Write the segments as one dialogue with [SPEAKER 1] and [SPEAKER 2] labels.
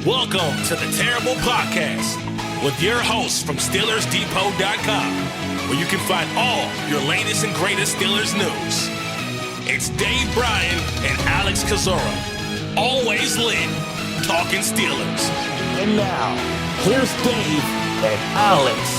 [SPEAKER 1] Welcome to the Terrible Podcast with your hosts from SteelersDepot.com, where you can find all your latest and greatest Steelers news. It's Dave Bryan and Alex Kozora, always lit, talking Steelers.
[SPEAKER 2] And now, here's Dave and Alex.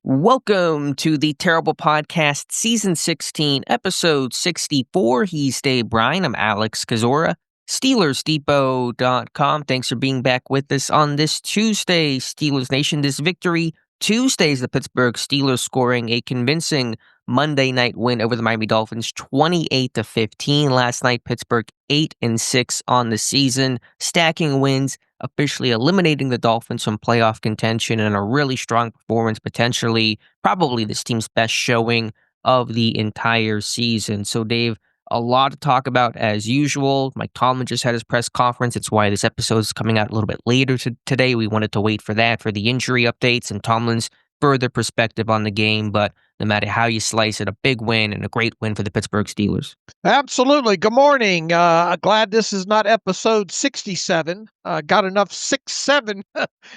[SPEAKER 3] Welcome to the Terrible Podcast, Season 16, Episode 64. He's Dave Bryan. I'm Alex Kozora, SteelersDepot.com. Thanks for being back with us on this Tuesday, Steelers Nation. This victory Tuesday is the Pittsburgh Steelers scoring a convincing Monday night win over the Miami Dolphins, 28-15. Last night, Pittsburgh 8-6 on the season, stacking wins, officially eliminating the Dolphins from playoff contention, and a really strong performance, potentially, probably this team's best showing of the entire season. So, Dave, a lot to talk about as usual. Mike Tomlin just had his press conference. It's why this episode is coming out a little bit later today. We wanted to wait for that, for the injury updates and Tomlin's further perspective on the game. But no matter how you slice it, a big win and a great win for the Pittsburgh Steelers.
[SPEAKER 4] Absolutely. Good morning. Glad this is not episode 67. Got enough 6-7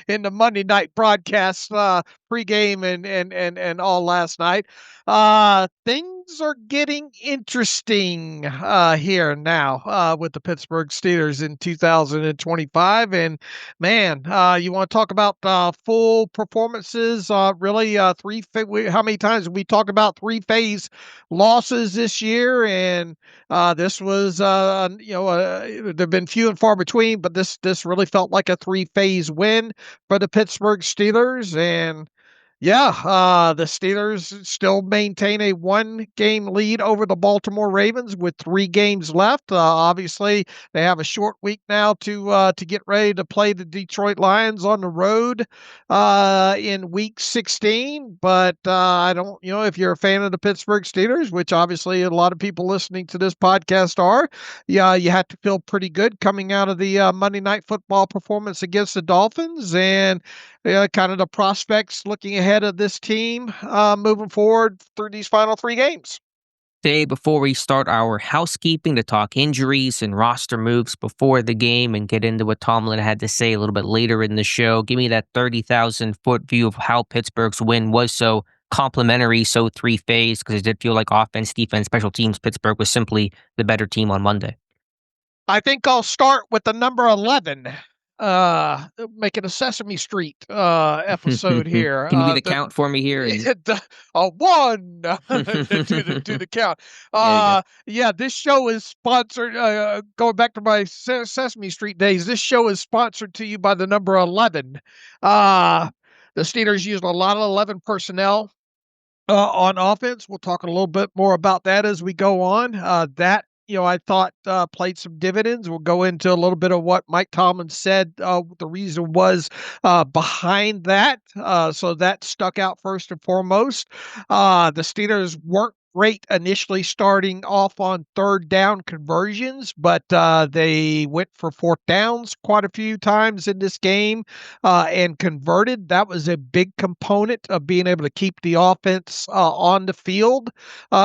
[SPEAKER 4] in the Monday night broadcast pregame and all last night. Things are getting interesting here now with the Pittsburgh Steelers in 2025. And man, you want to talk about full performances? Really, how many times we talked about three-phase losses this year? And this was, they've been few and far between, but this really felt like a three-phase win for the Pittsburgh Steelers. And yeah, the Steelers still maintain a one-game lead over the Baltimore Ravens with 3 games left. Obviously, they have a short week now to get ready to play the Detroit Lions on the road in Week 16. But I don't, if you're a fan of the Pittsburgh Steelers, which obviously a lot of people listening to this podcast are, yeah, you have to feel pretty good coming out of the Monday Night Football performance against the Dolphins, and kind of the prospects looking ahead of this team moving forward through these final 3 games.
[SPEAKER 3] Today, before we start our housekeeping to talk injuries and roster moves before the game and get into what Tomlin had to say a little bit later in the show, give me that 30,000-foot view of how Pittsburgh's win was so complimentary, so three-phase, because it did feel like offense, defense, special teams, Pittsburgh was simply the better team on Monday.
[SPEAKER 4] I think I'll start with the number 11. Making a Sesame Street episode here.
[SPEAKER 3] Can you do the count for me here?
[SPEAKER 4] A 1 do the count. Yeah, this show is sponsored. Going back to my Sesame Street days, this show is sponsored to you by the number 11. The Steelers used a lot of 11 personnel on offense. We'll talk a little bit more about that as we go on. That I thought played some dividends. We'll go into a little bit of what Mike Tomlin said the reason was behind that. So that stuck out first and foremost. The Steelers weren't great initially starting off on third down conversions, but they went for fourth downs quite a few times in this game and converted. That was a big component of being able to keep the offense on the field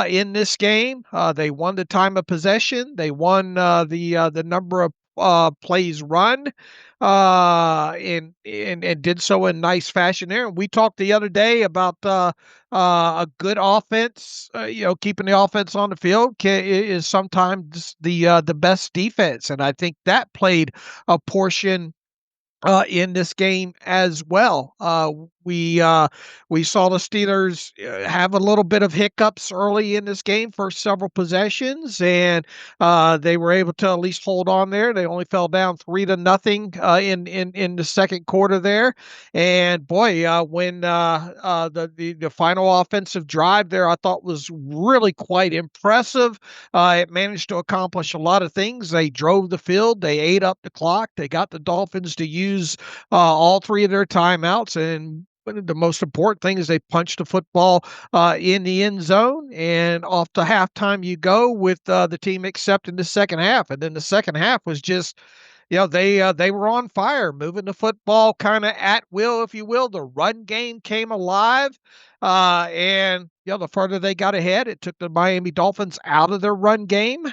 [SPEAKER 4] in this game. They won the time of possession. They won the number of plays run and did so in nice fashion there. And we talked the other day about a good offense, keeping the offense on the field is sometimes the best defense. And I think that played a portion in this game as well. We saw the Steelers have a little bit of hiccups early in this game for several possessions, and they were able to at least hold on there. They only fell down 3-0 in the second quarter there. And boy, when the final offensive drive there, I thought was really quite impressive. It managed to accomplish a lot of things. They drove the field. They ate up the clock. They got the Dolphins to use all 3 of their timeouts, and the most important thing is they punched the football in the end zone, and off to halftime you go with the team accepting the second half. And then the second half was just, they were on fire, moving the football kind of at will, if you will. The run game came alive, and the further they got ahead, it took the Miami Dolphins out of their run game,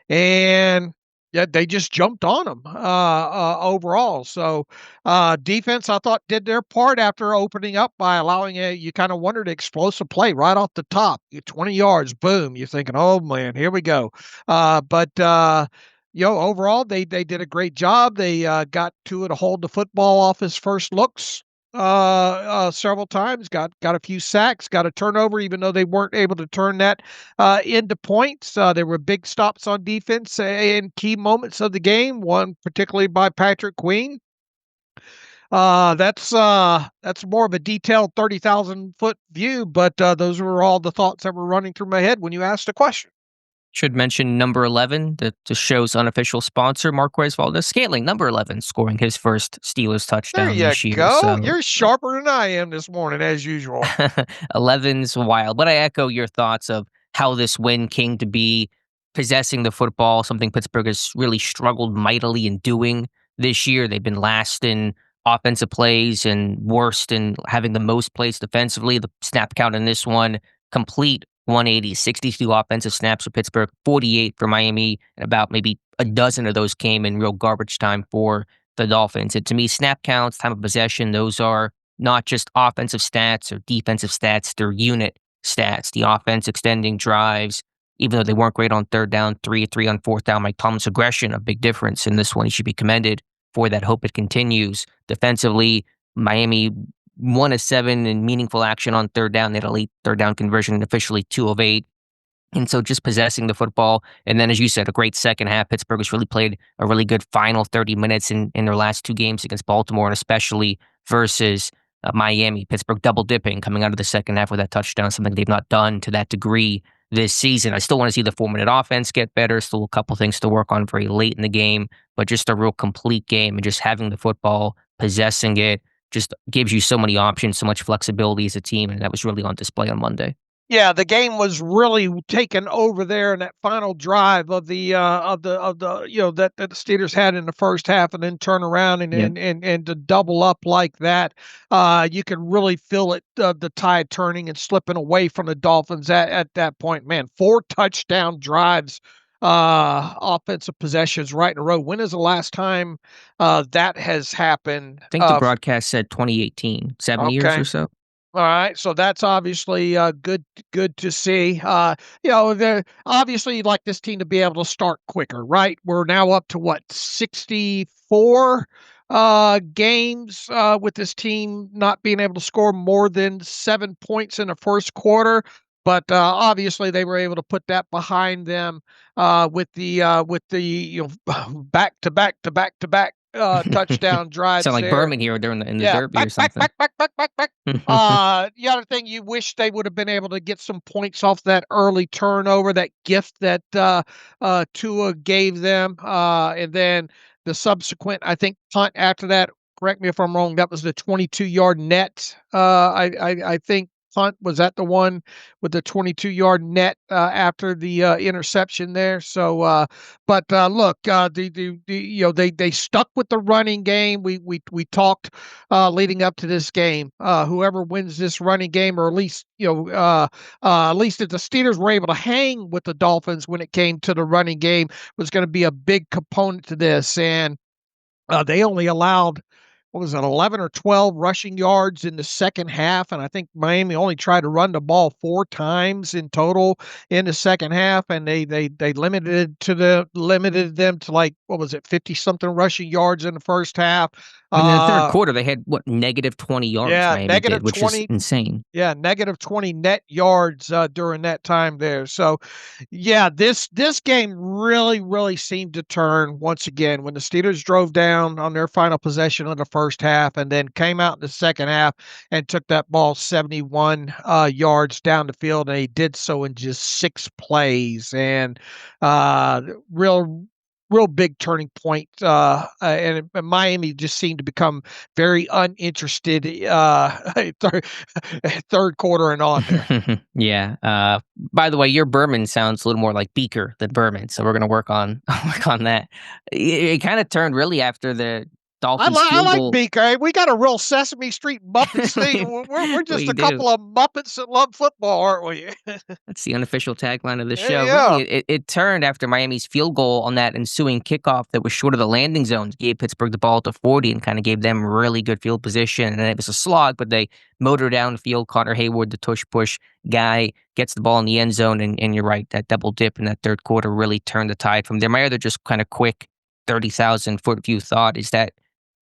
[SPEAKER 4] and yeah, they just jumped on them overall. So defense, I thought, did their part after opening up by allowing you kind of wondered explosive play right off the top. 20 yards, boom. You're thinking, oh man, here we go. But overall, they did a great job. They got Tua to hold the football off his first looks several times. Got a few sacks. Got a turnover, even though they weren't able to turn that into points. There were big stops on defense in key moments of the game. One particularly by Patrick Queen. That's more of a detailed 30,000-foot view, but those were all the thoughts that were running through my head when you asked the question.
[SPEAKER 3] Should mention number 11, the show's unofficial sponsor, Marquez Valdez-Scantling, number 11, scoring his first Steelers touchdown this year.
[SPEAKER 4] There you go.
[SPEAKER 3] So.
[SPEAKER 4] You're sharper than I am this morning, as usual.
[SPEAKER 3] 11's wild. But I echo your thoughts of how this win came to be, possessing the football, something Pittsburgh has really struggled mightily in doing this year. They've been last in offensive plays and worst in having the most plays defensively. The snap count in this one, complete 180, 62 offensive snaps for Pittsburgh, 48 for Miami, and about maybe a dozen of those came in real garbage time for the Dolphins. And to me, snap counts, time of possession, those are not just offensive stats or defensive stats, they're unit stats. The offense extending drives, even though they weren't great on third down, 3-3 on fourth down. Mike Tomlin's aggression, a big difference in this one. He should be commended for that. Hope it continues. Defensively, Miami 1 of 7 in meaningful action on third down. They had a late third down conversion, officially 2 of 8. And so just possessing the football. And then, as you said, a great second half. Pittsburgh has really played a really good final 30 minutes in their last 2 games against Baltimore, and especially versus Miami. Pittsburgh double dipping coming out of the second half with that touchdown, something they've not done to that degree this season. I still want to see the 4-minute offense get better. Still a couple things to work on very late in the game, but just a real complete game and just having the football, possessing it, just gives you so many options, so much flexibility as a team, and that was really on display on Monday.
[SPEAKER 4] Yeah, the game was really taken over there in that final drive of the that the Steelers had in the first half, and then turn around and to double up like that. You could really feel it, the tide turning and slipping away from the Dolphins at that point. Man, 4 touchdown drives, offensive possessions right in a row. When is the last time that has happened?
[SPEAKER 3] I think the broadcast said 2018, 7 years or so.
[SPEAKER 4] All right, so that's obviously good to see. They're obviously you'd like this team to be able to start quicker, right? We're now up to 64 games with this team not being able to score more than 7 points in the first quarter. But obviously they were able to put that behind them with the back to back touchdown drives.
[SPEAKER 3] Sound like
[SPEAKER 4] there.
[SPEAKER 3] Berman here during in the derby or something.
[SPEAKER 4] Back. The other thing, you wish they would have been able to get some points off that early turnover, that gift that Tua gave them, and then the subsequent, I think, punt after that. Correct me if I'm wrong. That was the 22-yard net. I think. Punt was that the one with the 22-yard net after the interception there. So, but look, they stuck with the running game. We talked leading up to this game. Whoever wins this running game, or at least at least if the Steelers were able to hang with the Dolphins when it came to the running game, was going to be a big component to this. And they only allowed, 11 or 12 rushing yards in the second half, and I think Miami only tried to run the ball 4 times in total in the second half, and they limited them to 50-something rushing yards in the first half.
[SPEAKER 3] In the third quarter, they had negative 20 yards.
[SPEAKER 4] Yeah,
[SPEAKER 3] Miami
[SPEAKER 4] negative
[SPEAKER 3] did, which
[SPEAKER 4] 20,
[SPEAKER 3] is insane.
[SPEAKER 4] Yeah, negative 20 net yards during that time there. So, yeah, this game really seemed to turn once again when the Steelers drove down on their final possession of the first half, and then came out in the second half and took that ball 71 yards down the field, and they did so in just 6 plays. And real real big turning point. And Miami just seemed to become very uninterested third quarter and on there.
[SPEAKER 3] Yeah. By the way, your Berman sounds a little more like Beaker than Berman, so we're gonna work on work on that. It kind of turned really after the Dolphins
[SPEAKER 4] I
[SPEAKER 3] field
[SPEAKER 4] like
[SPEAKER 3] goal.
[SPEAKER 4] BK. We got a real Sesame Street Muppets thing. We're just
[SPEAKER 3] We
[SPEAKER 4] a
[SPEAKER 3] do.
[SPEAKER 4] couple of Muppets that love football, aren't we?
[SPEAKER 3] That's the unofficial tagline of the show.
[SPEAKER 4] Yeah.
[SPEAKER 3] Really, it turned after Miami's field goal on that ensuing kickoff that was short of the landing zones, gave Pittsburgh the ball at the 40 and kind of gave them really good field position. And it was a slog, but they motor down field. Connor Hayward, the tush push guy, gets the ball in the end zone. And you're right, that double dip in that third quarter really turned the tide from there. My other just kind of quick 30,000-foot view thought is that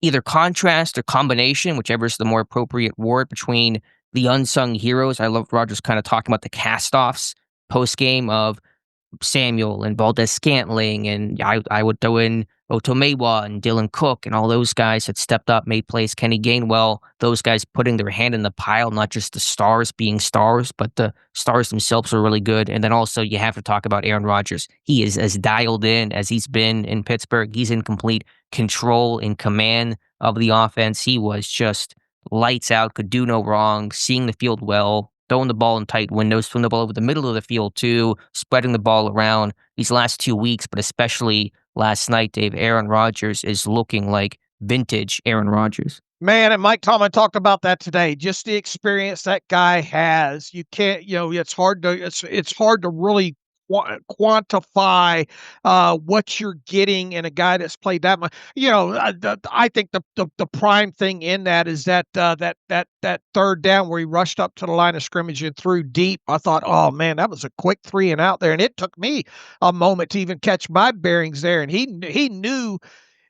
[SPEAKER 3] either contrast or combination, whichever is the more appropriate word, between the unsung heroes. I love Rodgers kind of talking about the cast-offs post-game of Samuel and Valdez-Scantling, and I would throw in Otomewa and Dylan Cook and all those guys that stepped up, made plays. Kenny Gainwell, those guys putting their hand in the pile, not just the stars being stars, but the stars themselves are really good. And then also you have to talk about Aaron Rodgers. He is as dialed in as he's been in Pittsburgh. He's in complete control and command of the offense. He was just lights out, could do no wrong, seeing the field well, throwing the ball in tight windows, throwing the ball over the middle of the field too, spreading the ball around these last 2 weeks, but especially last night, Dave. Aaron Rodgers is looking like vintage Aaron Rodgers.
[SPEAKER 4] Man, and Mike Tomlin talked about that today. Just the experience that guy has. You can't, it's hard to really quantify what you're getting in a guy that's played that much. I think the prime thing in that is that third down where he rushed up to the line of scrimmage and threw deep. I thought, oh man, that was a quick 3 and out there, and it took me a moment to even catch my bearings there. And he knew.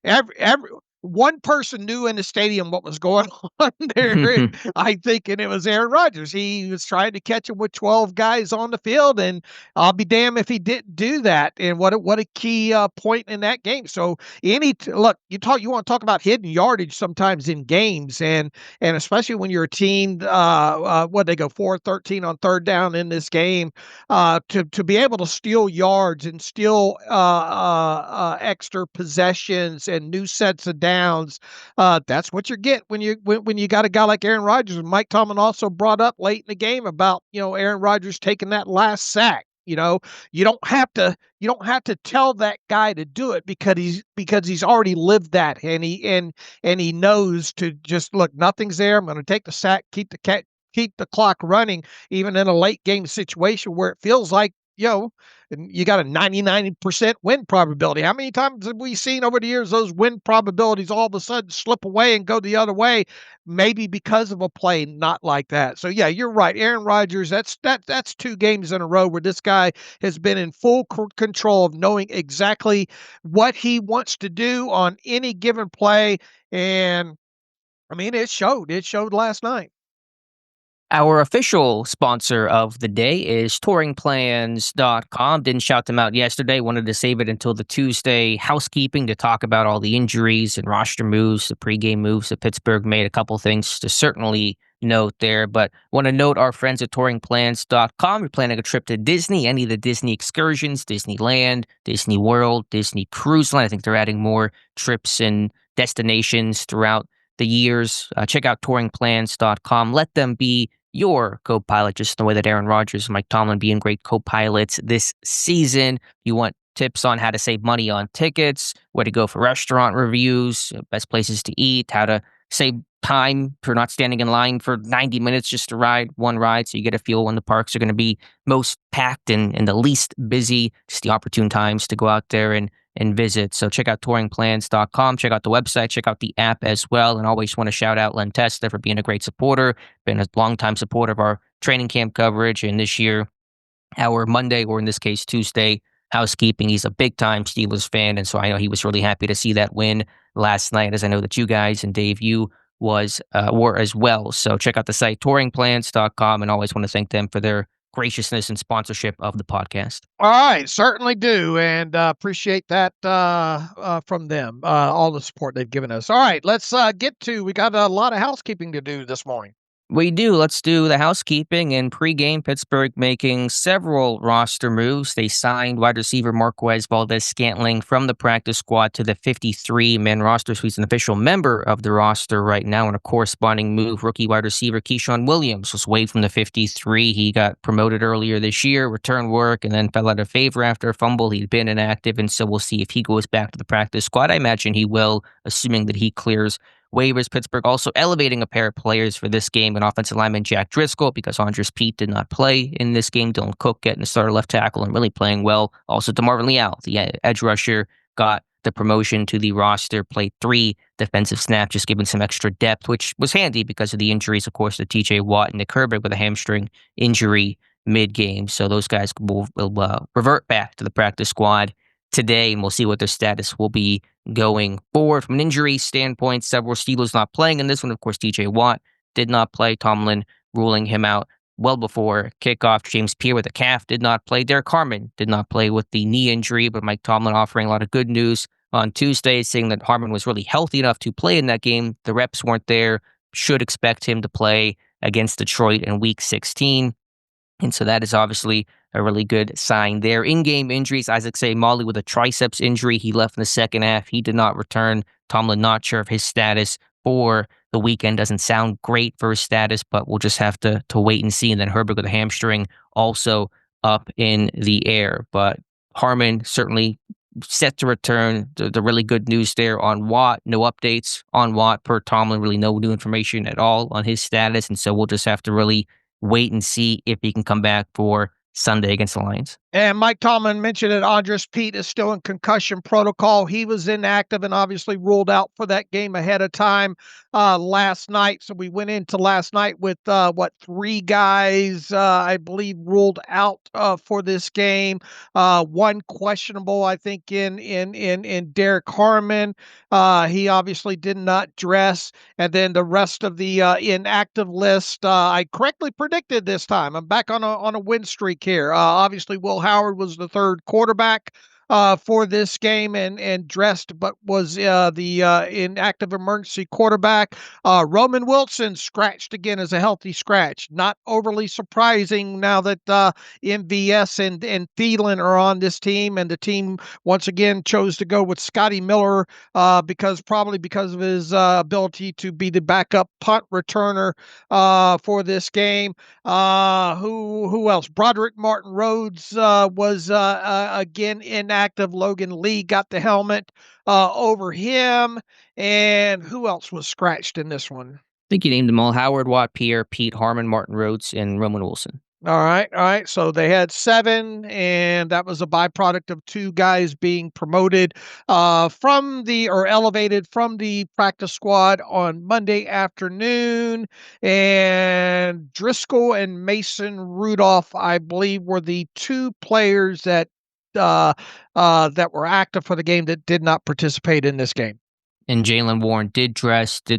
[SPEAKER 4] Every one person knew in the stadium what was going on there, I think, and it was Aaron Rodgers. He was trying to catch him with 12 guys on the field, and I'll be damned if he didn't do that. And what a key point in that game. So look, you want to talk about hidden yardage sometimes in games, and especially when you're a team, what they go 4-13 on third down in this game, to be able to steal yards and steal extra possessions and new sets of downs. That's what you get when you got a guy like Aaron Rodgers. And Mike Tomlin also brought up late in the game about Aaron Rodgers taking that last sack. You don't have to tell that guy to do it because he's already lived that, and he knows to just look. Nothing's there. I'm going to take the sack, keep the clock running, even in a late game situation where it feels like and you got a 99% win probability. How many times have we seen over the years those win probabilities all of a sudden slip away and go the other way, maybe because of a play not like that? So yeah, you're right. Aaron Rodgers, that's 2 games in a row where this guy has been in full control of knowing exactly what he wants to do on any given play. And I mean, it showed last night.
[SPEAKER 3] Our official sponsor of the day is touringplans.com. Didn't shout them out yesterday. Wanted to save it until the Tuesday housekeeping to talk about all the injuries and roster moves, the pregame moves that Pittsburgh made. A couple things to certainly note there, but want to note our friends at touringplans.com. You're planning a trip to Disney, any of the Disney excursions, Disneyland, Disney World, Disney Cruise Line. I think they're adding more trips and destinations throughout the years. Check out touringplans.com. Let them be your co-pilot, just the way that Aaron Rodgers and Mike Tomlin being great co-pilots this season. You want tips on how to save money on tickets, where to go for restaurant reviews, best places to eat, how to save time for not standing in line for 90 minutes just to ride one ride, so you get a feel when the parks are going to be most packed and the least busy, just the opportune times to go out there and visit. So check out touringplans.com, check out the website, check out the app as well. And always want to shout out Len Testa for being a great supporter, been a longtime supporter of our training camp coverage. And this year, our Monday, or in this case, Tuesday, housekeeping. He's a big time Steelers fan. And so I know he was really happy to see that win last night, as I know that you guys and Dave, you were as well. So check out the site, touringplans.com, and always want to thank them for their graciousness and sponsorship of the podcast.
[SPEAKER 4] All right, certainly do, and appreciate that from them, all the support they've given us. All right, let's we got a lot of housekeeping to do this morning.
[SPEAKER 3] We do. Let's do the housekeeping. In pregame, Pittsburgh making several roster moves. They signed wide receiver Marquez Valdez-Scantling from the practice squad to the 53-man roster, so he's an official member of the roster right now. In a corresponding move, rookie wide receiver Keyshawn Williams was waived from the 53. He got promoted earlier this year, returned work, and then fell out of favor after a fumble. He'd been inactive, and so we'll see if he goes back to the practice squad. I imagine he will, assuming that he clears waivers. Pittsburgh also elevating a pair of players for this game, an offensive lineman Jack Driscoll, because Andres Pete did not play in this game. Dylan Cook getting the starter left tackle and really playing well. Also, DeMarvin Leal, the edge rusher, got the promotion to the roster, played 3 defensive snaps, just giving some extra depth, which was handy because of the injuries, of course, to T.J. Watt and Nick Herbig with a hamstring injury mid-game. So those guys will revert back to the practice squad today, and we'll see what their status will be going forward. From an injury standpoint, several Steelers not playing in this one. Of course, T.J. Watt did not play. Tomlin ruling him out well before kickoff. James Pierre with a calf did not play. Derek Harmon did not play with the knee injury, but Mike Tomlin offering a lot of good news on Tuesday, saying that Harmon was really healthy enough to play in that game. The reps weren't there. Should expect him to play against Detroit in Week 16. And so that is obviously a really good sign there. In-game injuries, Isaac Seumalo with a triceps injury. He left in the second half. He did not return. Tomlin not sure of his status for the weekend. Doesn't sound great for his status, but we'll just have to wait and see. And then Herbig with a hamstring also up in the air. But Harmon certainly set to return. The really good news there on Watt. No updates on Watt per Tomlin. Really no new information at all on his status. And so we'll just have to really wait and see if he can come back for Sunday against the Lions.
[SPEAKER 4] And Mike Tomlin mentioned that Andres Pete is still in concussion protocol. He was inactive and obviously ruled out for that game ahead of time last night. So we went into last night with 3 guys, I believe, ruled out for this game. 1 questionable, I think, in Derek Harmon. He obviously did not dress. And then the rest of the inactive list, I correctly predicted this time. I'm back on a win streak here. Obviously, Will Howard was the 3rd quarterback for this game and dressed, but was the inactive emergency quarterback. Roman Wilson scratched again as a healthy scratch. Not overly surprising now that MVS and Thielen are on this team, and the team once again chose to go with Scotty Miller because of his ability to be the backup punt returner for this game. Who else? Broderick Martin Rhodes was again inactive. Logan Lee got the helmet over him. And who else was scratched in this one?
[SPEAKER 3] I think you named them all. Howard, Watt, Pierre, Pete, Harmon, Martin Rhodes, and Roman Wilson.
[SPEAKER 4] All right. So they had 7, and that was a byproduct of 2 guys being promoted elevated from the practice squad on Monday afternoon. And Driscoll and Mason Rudolph, I believe, were the 2 players that were active for the game that did not participate in this game.
[SPEAKER 3] And Jaylen Warren did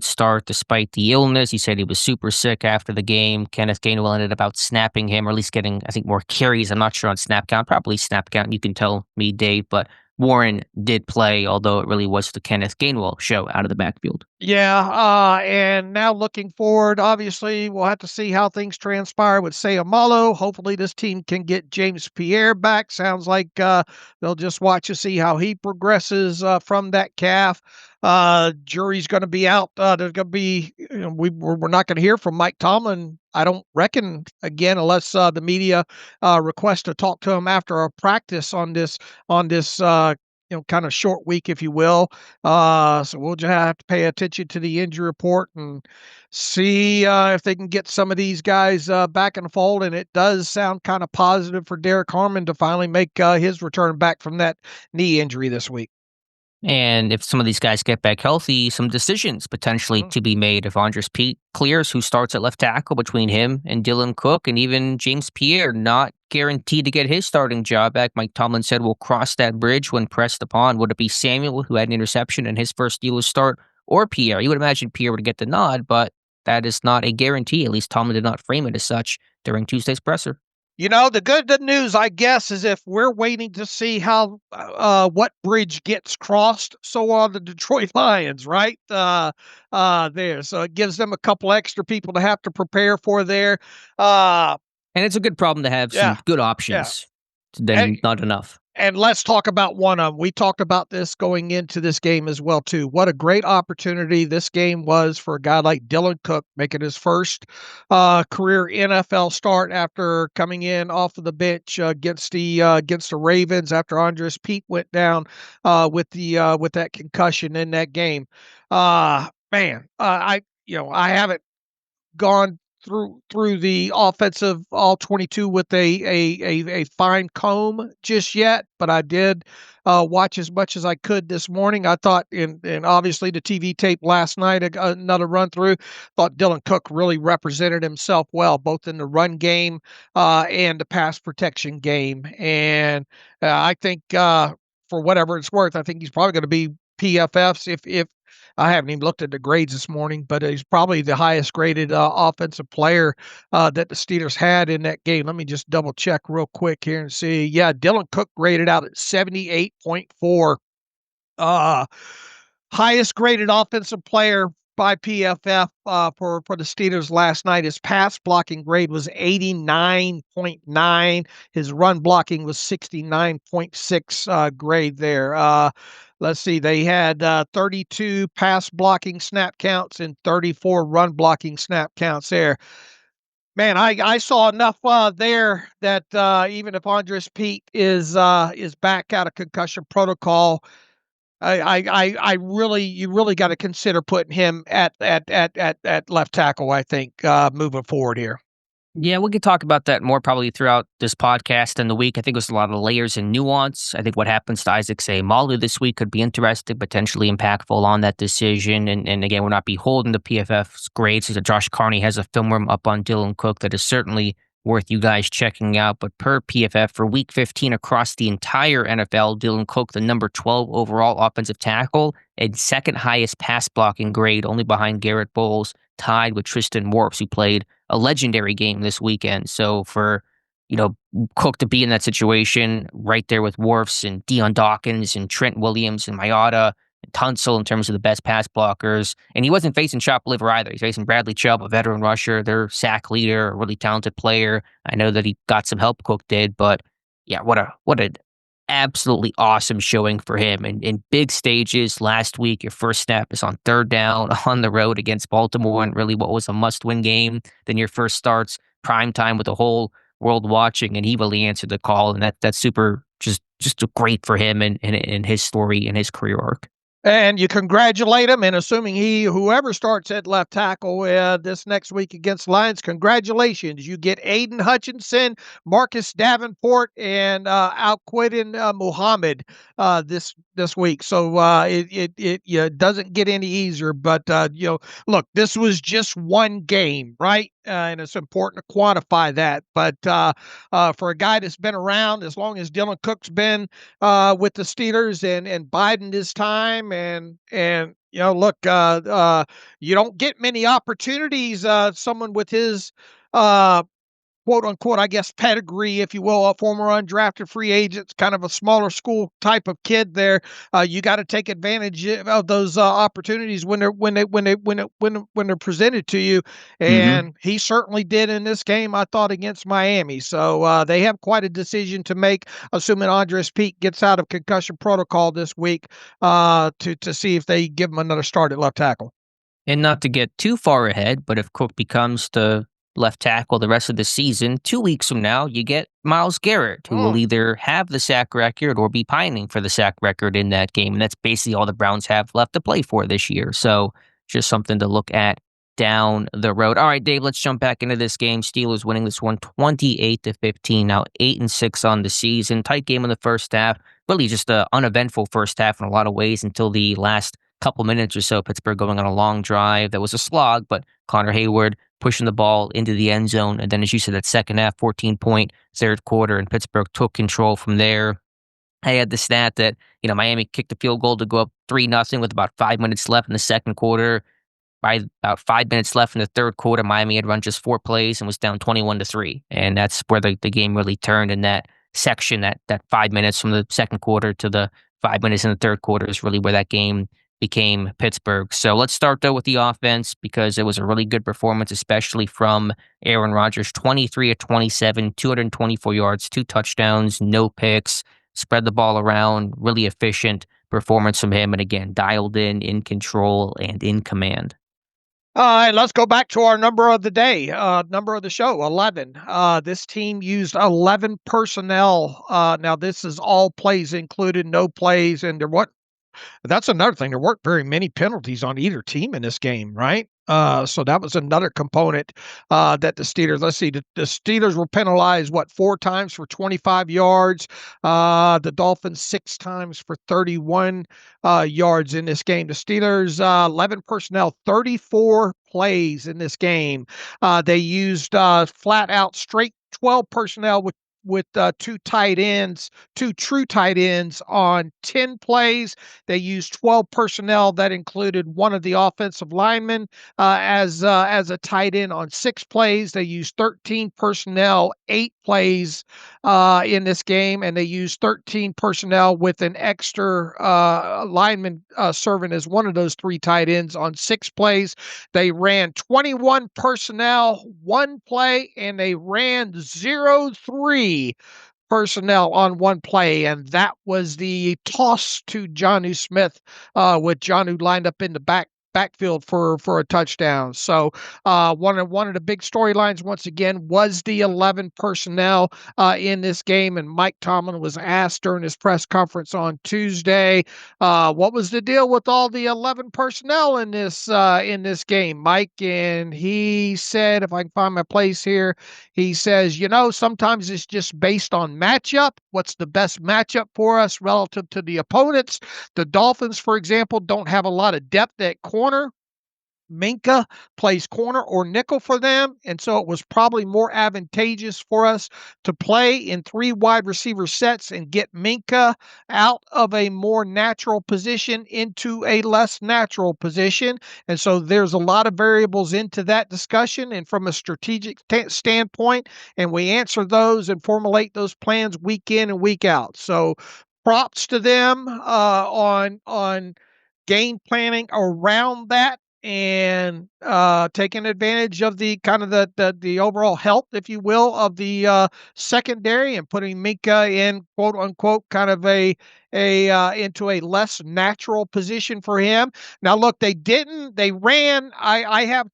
[SPEAKER 3] start despite the illness. He said he was super sick after the game. Kenneth Gainwell ended up out snapping him, or at least getting, I think, more carries. I'm not sure on snap count, probably snap count. You can tell me, Dave, but Warren did play, although it really was the Kenneth Gainwell show out of the backfield.
[SPEAKER 4] Yeah, and now looking forward, obviously, we'll have to see how things transpire with Seumalo. Hopefully this team can get James Pierre back. Sounds like they'll just watch to see how he progresses from that calf. Jury's going to be out. There's going to be, we're not going to hear from Mike Tomlin, I don't reckon, again, unless the media requests to talk to him after a practice on this kind of short week, if you will. So we'll just have to pay attention to the injury report and see if they can get some of these guys back in the fold. And it does sound kind of positive for Derek Harmon to finally make his return back from that knee injury this week.
[SPEAKER 3] And if some of these guys get back healthy, some decisions potentially to be made. If Andres Pete clears, who starts at left tackle between him and Dylan Cook, and even James Pierre, not guaranteed to get his starting job back. Mike Tomlin said we'll cross that bridge when pressed upon. Would it be Samuel, who had an interception in his first Steelers start, or Pierre? You would imagine Pierre would get the nod, but that is not a guarantee. At least Tomlin did not frame it as such during Tuesday's presser.
[SPEAKER 4] The good news, I guess, is if we're waiting to see how what bridge gets crossed, so on the Detroit Lions, right? There, so it gives them a couple extra people to have to prepare for there.
[SPEAKER 3] And it's a good problem to have some
[SPEAKER 4] Yeah,
[SPEAKER 3] good
[SPEAKER 4] yeah.
[SPEAKER 3] options, then not enough.
[SPEAKER 4] And let's talk about one of them. We talked about this going into this game as well, too. What a great opportunity this game was for a guy like Dylan Cook, making his first career NFL start after coming in off of the bench against the Ravens after Andres Pete went down with that concussion in that game. Man, I haven't gone through the offensive all 22 with a fine comb just yet, but I did watch as much as I could this morning. I thought, and obviously the TV tape last night, another run through, thought Dylan Cook really represented himself well, both in the run game and the pass protection game. And I think for whatever it's worth, I think he's probably going to be PFFs if I haven't even looked at the grades this morning, but he's probably the highest graded offensive player that the Steelers had in that game. Let me just double check real quick here and see. Yeah, Dylan Cook graded out at 78.4. Highest graded offensive player by PFF for the Steelers last night. His pass blocking grade was 89.9. His run blocking was 69.6 grade there. Let's see. They had 32 pass blocking snap counts and 34 run blocking snap counts there. Man, I saw enough there that even if Andres Pete is back out of concussion protocol, you really got to consider putting him at left tackle. I think moving forward here.
[SPEAKER 3] Yeah, we could talk about that more probably throughout this podcast and the week. I think there's a lot of layers and nuance. I think what happens to Isaac Seumalo this week could be interesting, potentially impactful on that decision. And again, we're not beholden to PFF's grades. So Josh Carney has a film room up on Dylan Cook that is certainly worth you guys checking out. But per PFF, for week 15 across the entire NFL, Dylan Cook, the number 12 overall offensive tackle and second highest pass blocking grade, only behind Garrett Bowles, tied with Tristan Wirfs, who played a legendary game this weekend. So for, Cook to be in that situation right there with Wirfs and Deion Dawkins and Trent Williams and Mailata and Tunsil in terms of the best pass blockers. And he wasn't facing Chop Liver either. He's facing Bradley Chubb, a veteran rusher, their sack leader, a really talented player. I know that he got some help, Cook did, but yeah, what an absolutely awesome showing for him. And in big stages last week, your first snap is on third down on the road against Baltimore, and really what was a must-win game. Then your first starts prime time with the whole world watching, and he really answered the call. And that's super just great for him and his story and his career arc.
[SPEAKER 4] And you congratulate him, and assuming whoever starts at left tackle this next week against Lions, congratulations. You get Aiden Hutchinson, Marcus Davenport, and Alquidin Muhammad this week. So it doesn't get any easier. But look, this was just one game, right? And it's important to quantify that. But for a guy that's been around as long as Dylan Cook's been with the Steelers and biding his time, and look, you don't get many opportunities. Someone with his quote unquote, I guess, pedigree, if you will, a former undrafted free agent, kind of a smaller school type of kid there. You got to take advantage of those opportunities when they're presented to you. And he certainly did in this game, I thought, against Miami. So they have quite a decision to make, assuming Andres Pete gets out of concussion protocol this week, to see if they give him another start at left tackle.
[SPEAKER 3] And not to get too far ahead, but if Cook becomes the left tackle the rest of the season, 2 weeks from now, you get Myles Garrett, who will either have the sack record or be pining for the sack record in that game. And that's basically all the Browns have left to play for this year. So just something to look at down the road. All right, Dave, let's jump back into this game. Steelers winning this one 28-15, now 8-6 on the season. Tight game in the first half. Really just an uneventful first half in a lot of ways until the last couple minutes or so. Pittsburgh going on a long drive. That was a slog, but Connor Hayward pushing the ball into the end zone. And then, as you said, that second half, 14-point third quarter, and Pittsburgh took control from there. I had the stat that, Miami kicked the field goal to go up 3-0 with about 5 minutes left in the second quarter. by about 5 minutes left in the third quarter, Miami had run just 4 plays and was down 21-3. And that's where the game really turned in that section, that 5 minutes from the second quarter to the 5 minutes in the third quarter is really where that game became Pittsburgh. So let's start, though, with the offense because it was a really good performance, especially from Aaron Rodgers. 23 of 27, 224 yards, 2 touchdowns, no picks, spread the ball around, really efficient performance from him. And again, dialed in control, and in command.
[SPEAKER 4] All right, let's go back to our number of the day, number of the show, 11. This team used 11 personnel. Now, this is all plays included, no plays, and that's another thing. There weren't very many penalties on either team in this game, right? So that was another component that the Steelers, let's see, the Steelers were penalized, 4 times for 25 yards. The Dolphins 6 times for 31 yards in this game. The Steelers, 11 personnel, 34 plays in this game. They used flat out straight 12 personnel with 2 tight ends, 2 true tight ends on 10 plays. They used 12 personnel that included one of the offensive linemen as a tight end on 6 plays. They used 13 personnel, 8 plays in this game, and they used 13 personnel with an extra lineman serving as one of those 3 tight ends on 6 plays. They ran 21 personnel, 1 play, and they ran 0-3 personnel on 1 play, and that was the toss to Jonnu Smith, with Jonnu lined up in the backfield for a touchdown. So one of the big storylines once again was the 11 personnel in this game, and Mike Tomlin was asked during his press conference on Tuesday, what was the deal with all the 11 personnel in this game, Mike? And he said, if I can find my place here, he says, sometimes it's just based on matchup. What's the best matchup for us relative to the opponents? The Dolphins, for example, don't have a lot of depth at corner. Minka plays corner or nickel for them, and so it was probably more advantageous for us to play in 3 wide receiver sets and get Minka out of a more natural position into a less natural position. And so there's a lot of variables into that discussion and from a strategic standpoint, and we answer those and formulate those plans week in and week out. So props to them on game planning around that and taking advantage of the kind of the overall health, if you will, of the secondary and putting Minka in quote unquote kind of a into a less natural position for him. Now look, they ran, I have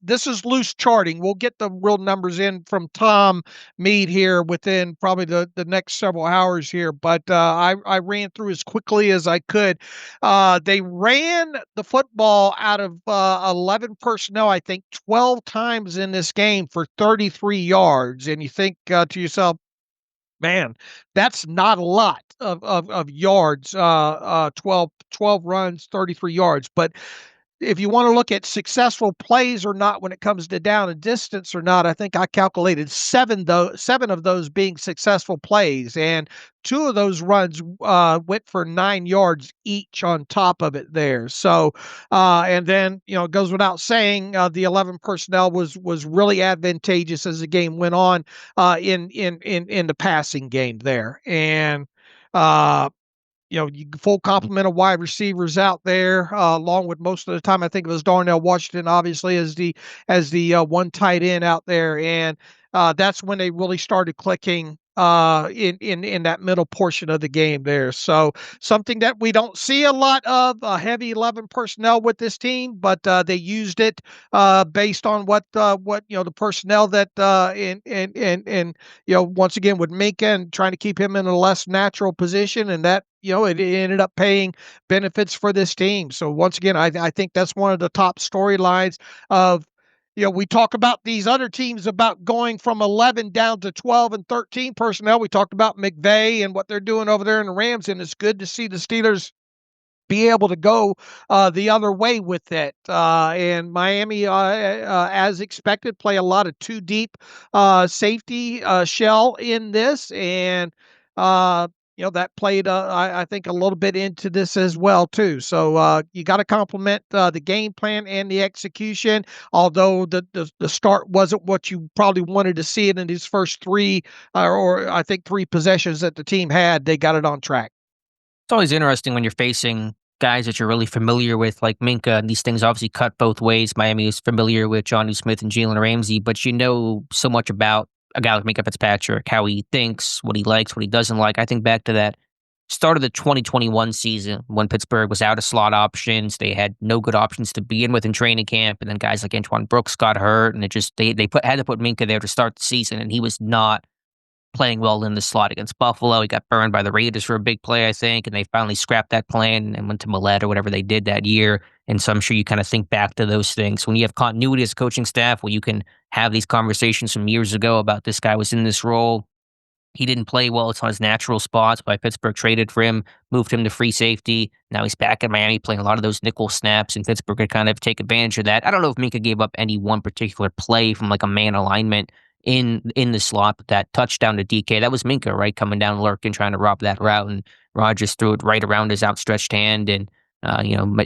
[SPEAKER 4] this is loose charting. We'll get the real numbers in from Tom Mead here within probably the next several hours here, but I ran through as quickly as I could. They ran the football out of 11 personnel, I think 12 times in this game for 33 yards. And you think to yourself, man, that's not a lot of yards, 12 runs, 33 yards. But if you want to look at successful plays or not when it comes to down and distance or not, I think I calculated 7 of those being successful plays, and 2 of those runs went for 9 yards each on top of it there. So, and then it goes without saying the 11 personnel was really advantageous as the game went on in the passing game there, and full complement of wide receivers out there, along with most of the time, I think it was Darnell Washington, obviously, as the one tight end out there. And that's when they really started clicking in that middle portion of the game there. So something that we don't see a lot of, heavy 11 personnel with this team, but they used it based on what the personnel that and once again with Minka and trying to keep him in a less natural position, and that it ended up paying benefits for this team. So once again, I think that's one of the top storylines of. We talk about these other teams about going from 11 down to 12 and 13 personnel. We talked about McVay and what they're doing over there in the Rams, and it's good to see the Steelers be able to go the other way with it. And Miami, as expected, play a lot of 2 deep safety shell in this, and that played, I think, a little bit into this as well too. So you got to compliment the game plan and the execution. Although the start wasn't what you probably wanted to see it in these first three, or I think three possessions that the team had, they got it on track.
[SPEAKER 3] It's always interesting when you're facing guys that you're really familiar with, like Minka, and these things obviously cut both ways. Miami is familiar with Jonnu Smith and Jalen Ramsey, but you know so much about a guy like Minka Fitzpatrick, how he thinks, what he likes, what he doesn't like. I think back to that start of the 2021 season when Pittsburgh was out of slot options. They had no good options to begin with in training camp, and then guys like Antoine Brooks got hurt, and it just had to put Minka there to start the season, and he was not playing well in the slot against Buffalo. He got burned by the Raiders for a big play, I think, and they finally scrapped that plan and went to Millette or whatever they did that year. And so I'm sure you kind of think back to those things. When you have continuity as a coaching staff, where you can have these conversations from years ago about this guy was in this role, he didn't play well. It's on his natural spots, but Pittsburgh traded for him, moved him to free safety. Now he's back in Miami playing a lot of those nickel snaps, and Pittsburgh could kind of take advantage of that. I don't know if Minka gave up any one particular play from like a man alignment in the slot, but that touchdown to DK, that was Minka, right? Coming down lurking, trying to rob that route, and Rodgers threw it right around his outstretched hand, and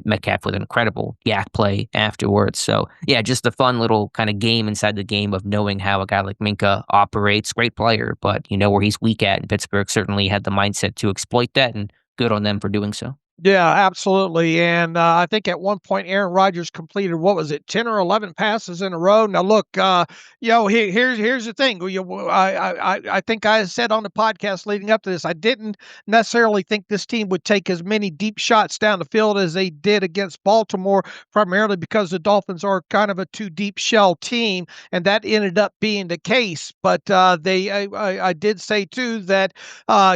[SPEAKER 3] Metcalf with an incredible yak play afterwards. So yeah, just a fun little kind of game inside the game of knowing how a guy like Minka operates. Great player, but you know where he's weak at, and Pittsburgh certainly had the mindset to exploit that, and good on them for doing so.
[SPEAKER 4] Yeah, absolutely. And I think at one point Aaron Rodgers completed, what was it, 10 or 11 passes in a row. Now look, here's the thing. I think I said on the podcast leading up to this, I didn't necessarily think this team would take as many deep shots down the field as they did against Baltimore, primarily because the Dolphins are kind of a too deep shell team, and that ended up being the case. But I did say too that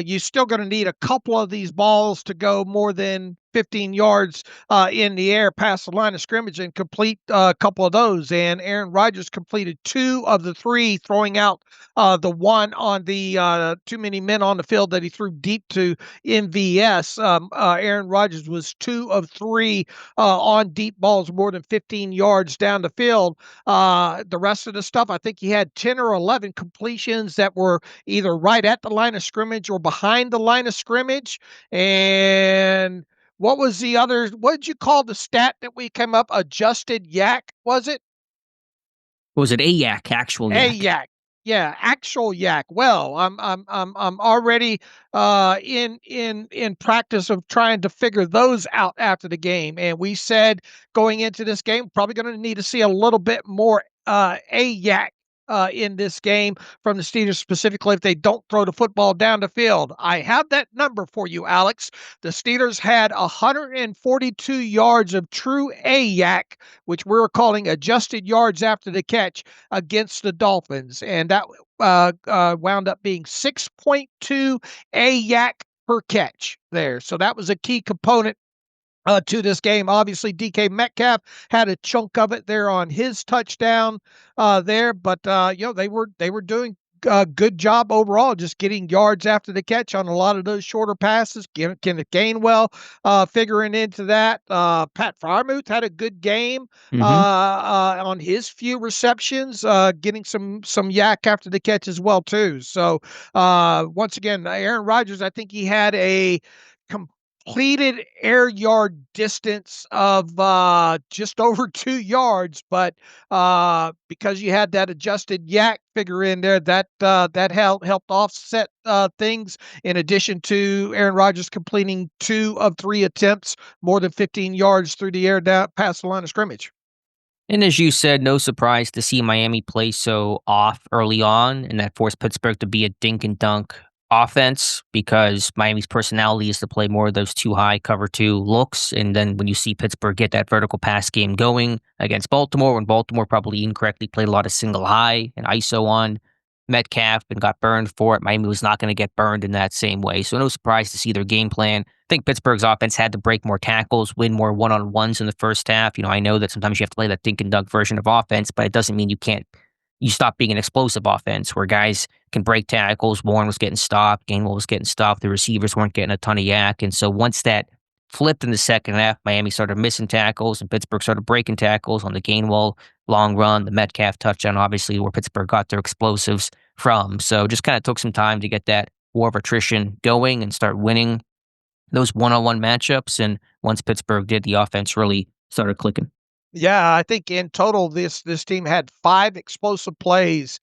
[SPEAKER 4] you're still going to need a couple of these balls to go more than 15 yards in the air past the line of scrimmage and complete a couple of those. And Aaron Rodgers completed 2 of the 3, throwing out the one on the too many men on the field that he threw deep to MVS. Aaron Rodgers was 2 of 3 on deep balls more than 15 yards down the field. The rest of the stuff, I think he had 10 or 11 completions that were either right at the line of scrimmage or behind the line of scrimmage. And what was the other? What did you call the stat that we came up? Adjusted yak, was it?
[SPEAKER 3] Was it a yak? Actual yak?
[SPEAKER 4] A yak. Yeah, actual yak. Well, I'm already in practice of trying to figure those out after the game. And we said going into this game, probably going to need to see a little bit more a yak in this game from the Steelers, specifically if they don't throw the football down the field. I have that number for you, Alex. The Steelers had 142 yards of true AYAC, which we're calling adjusted yards after the catch, against the Dolphins. And that wound up being 6.2 AYAC per catch there. So that was a key component to this game. Obviously, DK Metcalf had a chunk of it there on his touchdown there, but they were doing a good job overall, just getting yards after the catch on a lot of those shorter passes. Kenneth Gainwell figuring into that. Pat Freiermuth had a good game on his few receptions, getting some yak after the catch as well too. So once again, Aaron Rodgers, I think he had a completed air yard distance of just over 2 yards, but because you had that adjusted yak figure in there, that helped offset things. In addition to Aaron Rodgers completing 2 of 3 attempts, more than 15 yards through the air down past the line of scrimmage.
[SPEAKER 3] And as you said, no surprise to see Miami play so off early on, and that forced Pittsburgh to be a dink and dunk offense, because Miami's personality is to play more of those 2 high cover 2 looks. And then when you see Pittsburgh get that vertical pass game going against Baltimore, when Baltimore probably incorrectly played a lot of single high and ISO on Metcalf and got burned for it, Miami was not going to get burned in that same way. So no surprise to see their game plan. I think Pittsburgh's offense had to break more tackles, win more one-on-ones in the first half. I know that sometimes you have to play that dink and dunk version of offense, but it doesn't mean you stop being an explosive offense where guys can break tackles. Warren was getting stopped. Gainwell was getting stopped. The receivers weren't getting a ton of yak. And so once that flipped in the second half, Miami started missing tackles and Pittsburgh started breaking tackles on the Gainwell long run, the Metcalf touchdown, obviously, where Pittsburgh got their explosives from. So just kind of took some time to get that war of attrition going and start winning those one-on-one matchups. And once Pittsburgh did, the offense really started clicking.
[SPEAKER 4] Yeah, I think in total this team had 5 explosive plays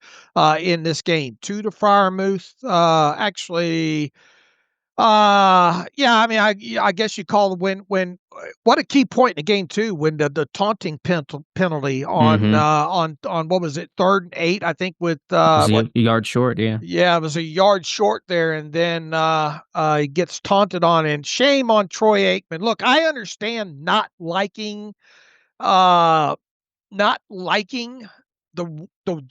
[SPEAKER 4] in this game. 2 to Freiermuth, actually. Yeah, I mean, I guess you call when what a key point in the game too, when the taunting penalty on what was it, 3rd and 8, I think, with
[SPEAKER 3] It was a yard short, yeah.
[SPEAKER 4] Yeah, it was a yard short there, and then he gets taunted on, and shame on Troy Aikman. Look, I understand not liking the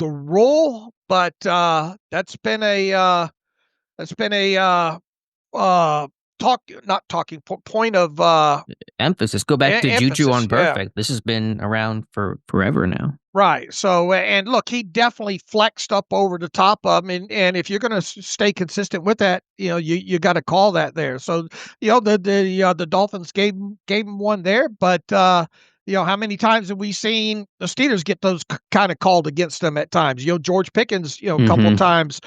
[SPEAKER 4] rule, but that's been a point of
[SPEAKER 3] emphasis. Go back to Juju on
[SPEAKER 4] yeah.
[SPEAKER 3] Perfect. This has been around for forever now.
[SPEAKER 4] Right. So, and look, he definitely flexed up over the top of him, and if you're going to stay consistent with that, you got to call that there. So, the Dolphins gave him one there, but how many times have we seen the Steelers get those kind of called against them at times? George Pickens, a couple times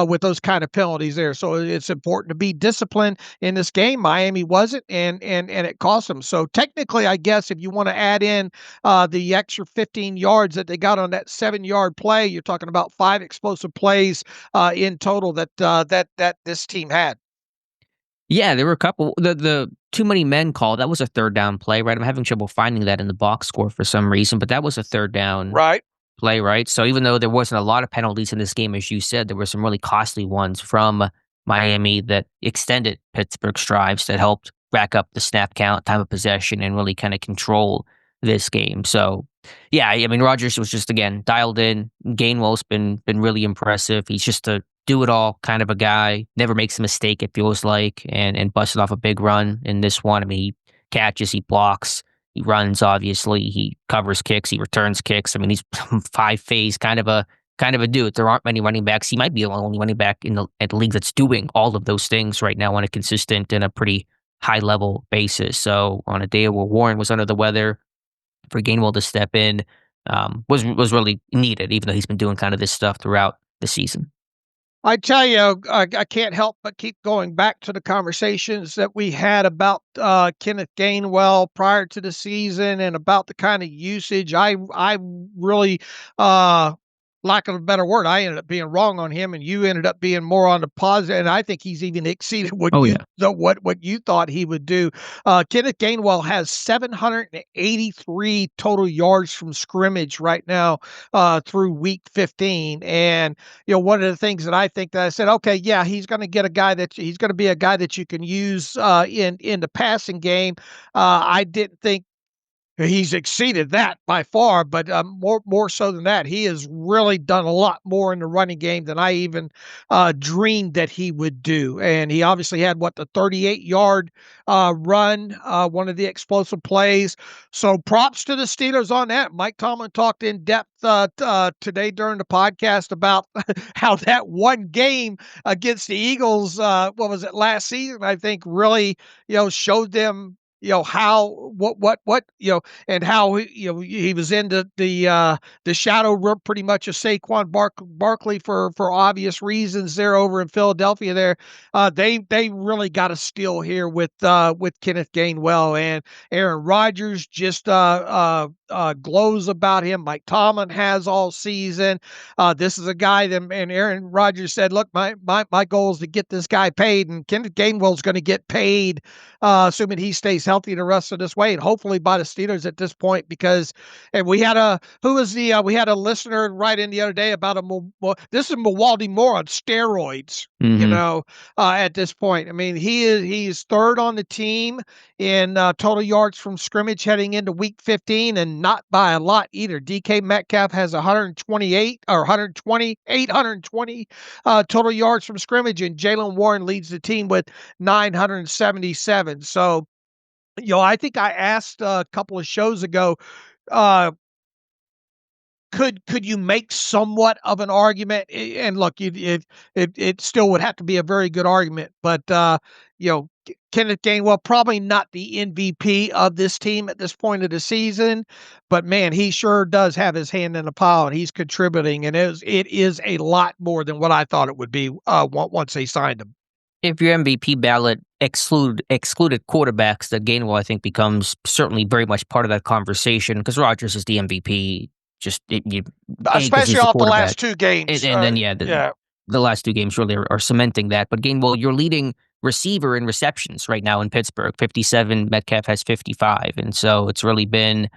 [SPEAKER 4] with those kind of penalties there. So it's important to be disciplined in this game. Miami wasn't, and it cost them. So technically, I guess if you want to add in the extra 15 yards that they got on that 7-yard play, you're talking about 5 explosive plays in total that this team had.
[SPEAKER 3] Yeah, there were a couple. The too many men call, that was a 3rd down play, right? I'm having trouble finding that in the box score for some reason, but that was a 3rd down play, right? So even though there wasn't a lot of penalties in this game, as you said, there were some really costly ones from Miami that extended Pittsburgh's drives that helped rack up the snap count, time of possession, and really kind of control this game. So, yeah, I mean, Rodgers was just, again, dialed in. Gainwell's been really impressive. He's just a do-it-all kind of a guy, never makes a mistake, it feels like, and busted off a big run in this one. I mean, he catches, he blocks, he runs, obviously, he covers kicks, he returns kicks. I mean, he's 5-phase kind of a dude. There aren't many running backs. He might be the only running back in the league that's doing all of those things right now on a consistent and a pretty high-level basis. So on a day where Warren was under the weather, for Gainwell to step in was really needed, even though he's been doing kind of this stuff throughout the season.
[SPEAKER 4] I tell you, I can't help but keep going back to the conversations that we had about Kenneth Gainwell prior to the season and about the kind of usage. I really, lack of a better word, I ended up being wrong on him, and you ended up being more on the positive. And I think he's even exceeded what you thought he would do. Kenneth Gainwell has 783 total yards from scrimmage right now through week 15. And one of the things that I think that I said, okay, yeah, he's going to be a guy that you can use in the passing game. I didn't think he's exceeded that by far, but more so than that, he has really done a lot more in the running game than I even dreamed that he would do. And he obviously had the 38-yard run, one of the explosive plays. So props to the Steelers on that. Mike Tomlin talked in depth today during the podcast about how that one game against the Eagles, what was it, last season, I think really showed them how and how he was in the shadow pretty much of Saquon Barkley for obvious reasons there over in Philadelphia. There, they really got a steal here with Kenneth Gainwell, and Aaron Rodgers just glows about him. Mike Tomlin has all season. This is a guy that, and Aaron Rodgers said, "Look, my goal is to get this guy paid, and Kenneth Gainwell's going to get paid, assuming he stays healthy the rest of this way, and hopefully by the Steelers at this point." Because, and we had a listener write in the other day about this is Mewaldy Moore on steroids. At this point, I mean, he's 3rd on the team in total yards from scrimmage heading into week 15, and not by a lot either. DK Metcalf has 120 total yards from scrimmage, and Jaylen Warren leads the team with 977. So, I think I asked a couple of shows ago, could you make somewhat of an argument? And look, it still would have to be a very good argument, but Kenneth Gainwell probably not the MVP of this team at this point of the season, but man, he sure does have his hand in the pile, and he's contributing, and it is a lot more than what I thought it would be once they signed him.
[SPEAKER 3] If your MVP ballot excluded quarterbacks, then Gainwell, I think, becomes certainly very much part of that conversation because Rodgers is the MVP. Because
[SPEAKER 4] Especially
[SPEAKER 3] he's the
[SPEAKER 4] off the
[SPEAKER 3] quarterback.
[SPEAKER 4] last 2 games.
[SPEAKER 3] And then,
[SPEAKER 4] Yeah.
[SPEAKER 3] the last 2 games really are cementing that. But Gainwell, you're leading receiver in receptions right now in Pittsburgh, 57. Metcalf has 55. And so it's really been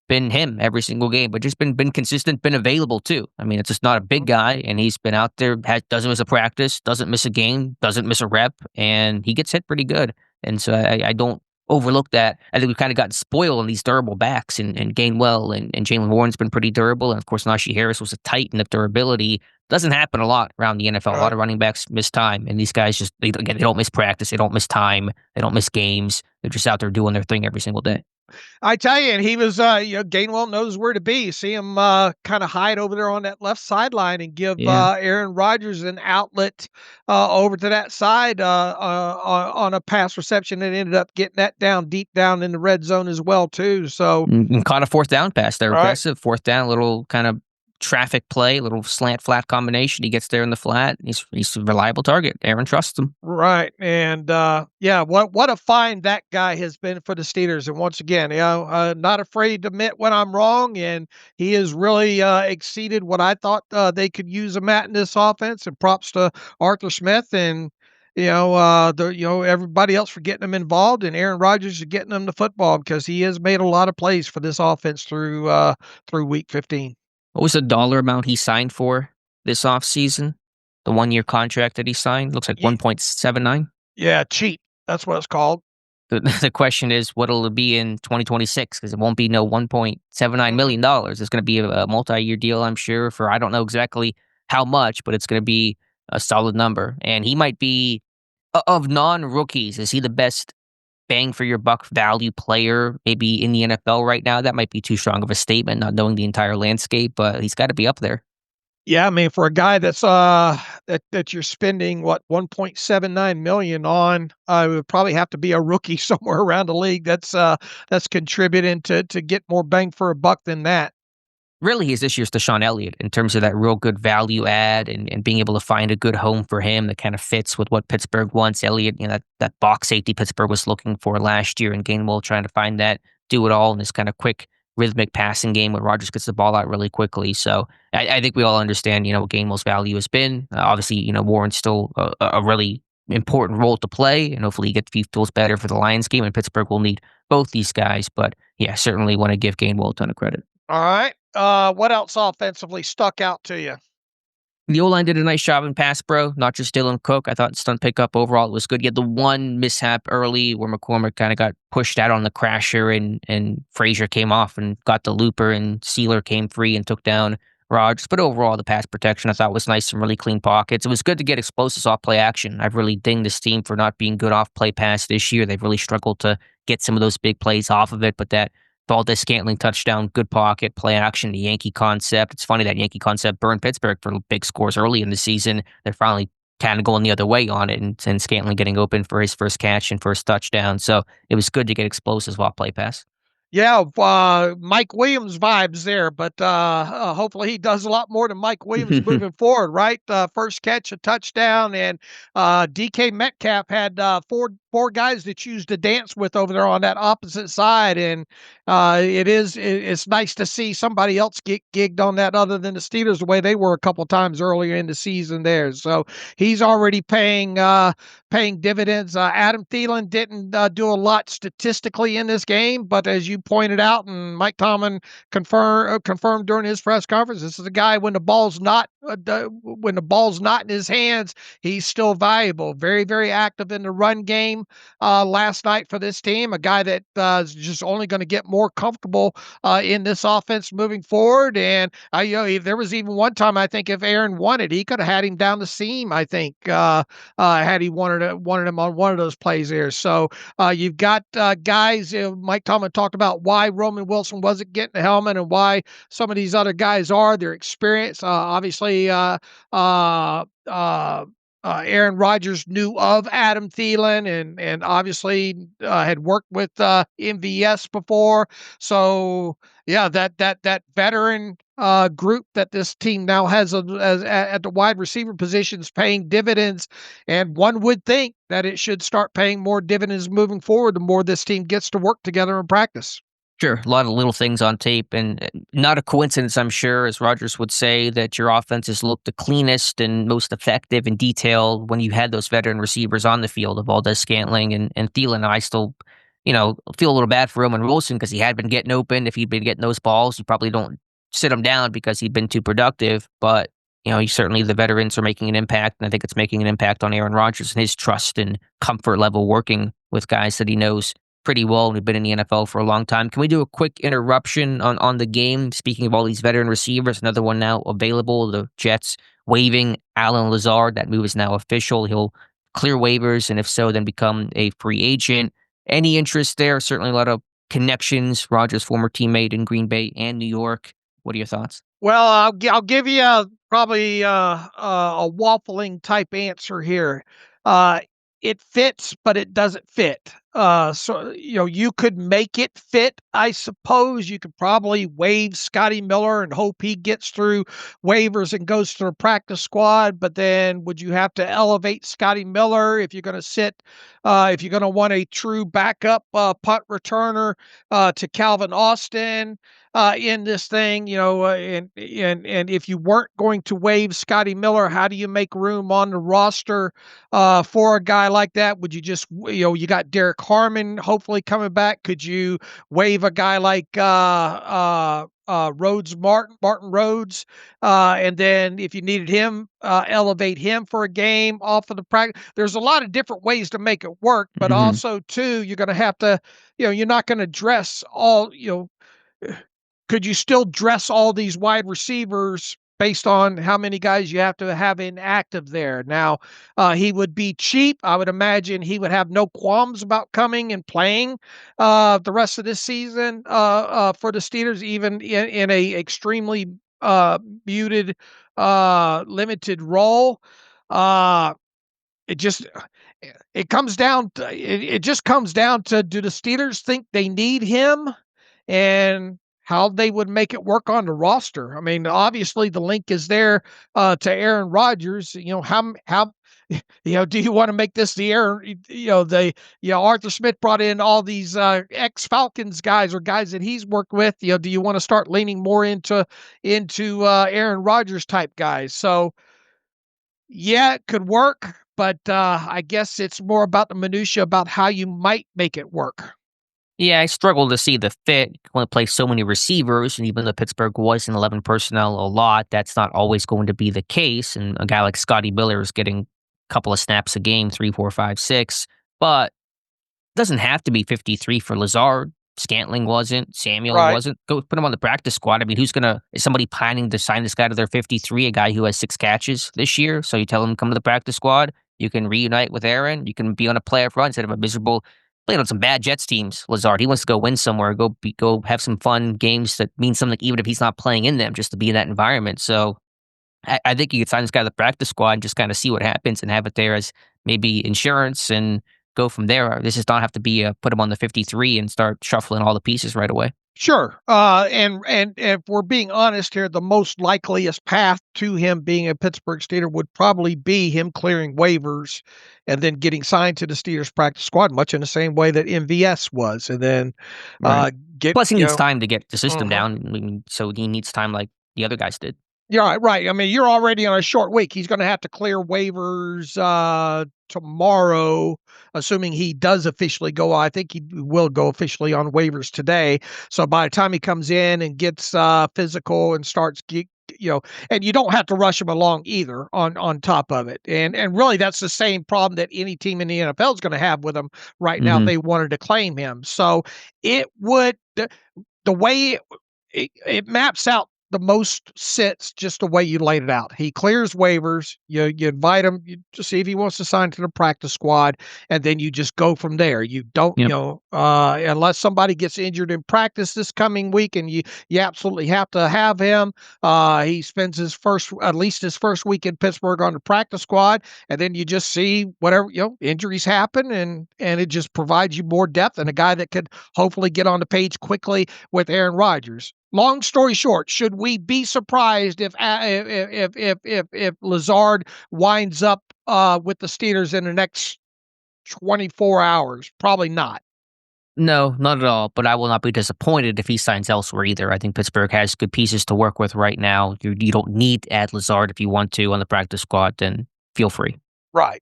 [SPEAKER 3] him every single game, but just been consistent, been available too. I mean, it's just not a big guy, and he's been out there, doesn't miss a practice, doesn't miss a game, doesn't miss a rep, and he gets hit pretty good. And so I don't overlook that. I think we've kind of gotten spoiled on these durable backs, and Gainwell and Jalen Warren's been pretty durable, and of course Najee Harris was a titan of durability. Doesn't happen a lot around the NFL. A lot of running backs miss time, and these guys just they don't miss practice, they don't miss time, they don't miss games. They're just out there doing their thing every single day.
[SPEAKER 4] I tell you, and he was, Gainwell knows where to be. See him kind of hide over there on that left sideline and give Aaron Rodgers an outlet over to that side on a pass reception, and ended up getting that down deep down in the red zone as well too. So
[SPEAKER 3] and caught a 4th down pass there, aggressive 4th down, little kind of traffic play, little slant flat combination. He gets there in the flat. He's a reliable target. Aaron trusts him.
[SPEAKER 4] Right. And what a find that guy has been for the Steelers. And once again, not afraid to admit when I'm wrong, and he has really exceeded what I thought they could use him at in this offense. And props to Arthur Smith and everybody else for getting him involved, and Aaron Rodgers for getting him the football, because he has made a lot of plays for this offense through week 15.
[SPEAKER 3] What was the dollar amount he signed for this offseason? The 1-year contract that he signed? Looks like 1.79.
[SPEAKER 4] Yeah, cheap. That's what it's called.
[SPEAKER 3] The question is, what will it be in 2026? Because it won't be no $1.79 million. It's going to be a multi-year deal, I'm sure, for I don't know exactly how much, but it's going to be a solid number. And he might be, of non-rookies, is he the best bang for your buck value player maybe in the NFL right now? That might be too strong of a statement, not knowing the entire landscape, but he's got to be up there.
[SPEAKER 4] Yeah, I mean, for a guy that's that you're spending what $1.79 million on, I would probably have to be a rookie somewhere around the league that's contributing to get more bang for a buck than that.
[SPEAKER 3] Really, he's this year's Deshaun Elliott in terms of that real good value add and being able to find a good home for him that kind of fits with what Pittsburgh wants. Elliott, that box safety Pittsburgh was looking for last year, and Gainwell trying to find that, do it all in this kind of quick, rhythmic passing game where Rodgers gets the ball out really quickly. So I think we all understand, what Gainwell's value has been. Obviously, Warren's still a really important role to play, and hopefully he feels better for the Lions game, and Pittsburgh will need both these guys. But yeah, certainly want to give Gainwell a ton of credit.
[SPEAKER 4] All right. What else offensively stuck out to you?
[SPEAKER 3] The O-line did a nice job in pass pro, not just Dylan Cook. I thought stunt pickup overall was good. You had the one mishap early where McCormick kind of got pushed out on the crasher, and Frazier came off and got the looper, and Sealer came free and took down Rodgers. But overall, the pass protection I thought was nice and really clean pockets. It was good to get explosives off play action. I've really dinged this team for not being good off play pass this year. They've really struggled to get some of those big plays off of it, but that Valdez-Scantling touchdown, good pocket, play action, the Yankee concept. It's funny that Yankee concept burned Pittsburgh for big scores early in the season. They're finally kind of going the other way on it, and Scantling getting open for his first catch and first touchdown. So it was good to get explosives off play pass.
[SPEAKER 4] Yeah, Mike Williams vibes there, but hopefully he does a lot more than Mike Williams moving forward, right? First catch, a touchdown, and DK Metcalf had four guys to choose to dance with over there on that opposite side, and it's nice to see somebody else get gigged on that other than the Steelers the way they were a couple times earlier in the season there. So he's already paying dividends. Adam Thielen didn't do a lot statistically in this game, but as you pointed out, and Mike Tomlin confirmed during his press conference, this is a guy when the ball's not in his hands, he's still valuable. Very, very active in the run game last night for this team. A guy that is just only going to get more comfortable in this offense moving forward. And there was even one time, I think, if Aaron wanted, he could have had him down the seam, I think, had he wanted him on one of those plays there. So you've got guys, Mike Tomlin talked about why Roman Wilson wasn't getting the helmet and why some of these other guys are, their experience. Obviously, Aaron Rodgers knew of Adam Thielen and obviously had worked with MVS before. So yeah, that veteran group that this team now has at the wide receiver positions paying dividends, and one would think that it should start paying more dividends moving forward the more this team gets to work together in practice.
[SPEAKER 3] Sure, a lot of little things on tape, and not a coincidence, I'm sure, as Rodgers would say, that your offenses looked the cleanest and most effective and detailed when you had those veteran receivers on the field of Valdez-Scantling and Thielen. I still, feel a little bad for Roman Wilson because he had been getting open. If he'd been getting those balls, you probably don't sit him down because he'd been too productive. But, certainly the veterans are making an impact, and I think it's making an impact on Aaron Rodgers and his trust and comfort level working with guys that he knows pretty well and have been in the NFL for a long time. Can we do a quick interruption on the game? Speaking of all these veteran receivers, another one now available, the Jets waiving Alan Lazard. That move is now official. He'll clear waivers, and if so, then become a free agent. Any interest there? Certainly a lot of connections. Rodgers' former teammate in Green Bay and New York. What are your thoughts?
[SPEAKER 4] Well, I'll give you probably a waffling type answer here. It fits, but it doesn't fit. So, you could make it fit, I suppose. You could probably waive Scotty Miller and hope he gets through waivers and goes to the practice squad. But then would you have to elevate Scotty Miller if you're going to if you're going to want a true backup punt returner to Calvin Austin? In this thing, and if you weren't going to waive Scotty Miller, how do you make room on the roster for a guy like that? Would you just, you got Derek Harmon hopefully coming back? Could you waive a guy like Martin Rhodes, and then if you needed him, elevate him for a game off of the practice? There's a lot of different ways to make it work, but also too, you're going to have to, you're not going to dress all, could you still dress all these wide receivers based on how many guys you have to have inactive there? Now, he would be cheap. I would imagine he would have no qualms about coming and playing the rest of this season for the Steelers, even in a extremely muted, limited role. It just comes down to, it just comes down to, do the Steelers think they need him, and how they would make it work on the roster? I mean, obviously the link is there to Aaron Rodgers. How do you want to make this the Aaron? Arthur Smith brought in all these ex-Falcons guys or guys that he's worked with. Do you want to start leaning more into Aaron Rodgers type guys? So yeah, it could work, but I guess it's more about the minutia about how you might make it work.
[SPEAKER 3] Yeah, I struggle to see the fit. You can only play so many receivers, and even though Pittsburgh was in 11 personnel a lot, that's not always going to be the case. And a guy like Scotty Miller is getting a couple of snaps a game, 3, 4, 5, 6. But it doesn't have to be 53 for Lazard. Scantling wasn't. Samuel wasn't. Go put him on the practice squad. I mean, is somebody planning to sign this guy to their 53, a guy who has 6 catches this year? So you tell him, come to the practice squad. You can reunite with Aaron. You can be on a playoff run instead of a miserable. Played on some bad Jets teams, Lazard. He wants to go win somewhere, go have some fun games that mean something, even if he's not playing in them, just to be in that environment. So I think you could sign this guy to the practice squad and just kind of see what happens and have it there as maybe insurance and go from there. This does not have to be put him on the 53 and start shuffling all the pieces right away.
[SPEAKER 4] Sure. And if we're being honest here, the most likeliest path to him being a Pittsburgh Steeler would probably be him clearing waivers and then getting signed to the Steelers practice squad, much in the same way that MVS was. And then
[SPEAKER 3] Plus, he needs time to get the system down. I mean, so he needs time like the other guys did.
[SPEAKER 4] Yeah, right. I mean, you're already on a short week. He's going to have to clear waivers tomorrow, assuming he does officially go. I think he will go officially on waivers today. So by the time he comes in and gets physical and starts, and you don't have to rush him along either on top of it. And really, that's the same problem that any team in the NFL is going to have with him right now. They wanted to claim him. So it would, the way it maps out the most sits just the way you laid it out. He clears waivers. You invite him to see if he wants to sign to the practice squad, and then you just go from there. You don't, unless somebody gets injured in practice this coming week, and you absolutely have to have him. He spends at least his first week in Pittsburgh on the practice squad, and then you just see whatever injuries happen, and it just provides you more depth and a guy that could hopefully get on the page quickly with Aaron Rodgers. Long story short, should we be surprised if Lazard winds up with the Steelers in the next 24 hours? Probably not.
[SPEAKER 3] No, not at all. But I will not be disappointed if he signs elsewhere either. I think Pittsburgh has good pieces to work with right now. You don't need to add Lazard if you want to on the practice squad, then feel free.
[SPEAKER 4] Right.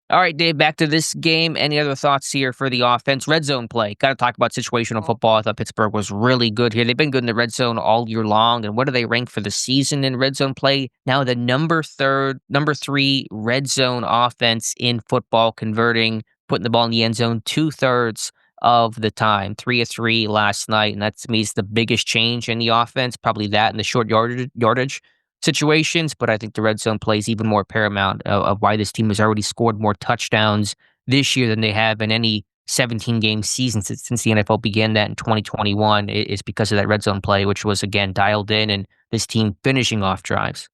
[SPEAKER 3] All right, Dave, back to this game. Any other thoughts here for the offense? Red zone play. Got to talk about situational football. I thought Pittsburgh was really good here. They've been good in the red zone all year long. And what do they rank for the season in red zone play? Now the number 3 red zone offense in football, converting, putting the ball in the end zone 2/3 of the time. 3 of 3 last night. And that to me is the biggest change in the offense. Probably that and the short yardage situations, but I think the red zone play is even more paramount of why this team has already scored more touchdowns this year than they have in any 17-game season since the NFL began that in 2021 is because of that red zone play, which was, again, dialed in, and this team finishing off drives.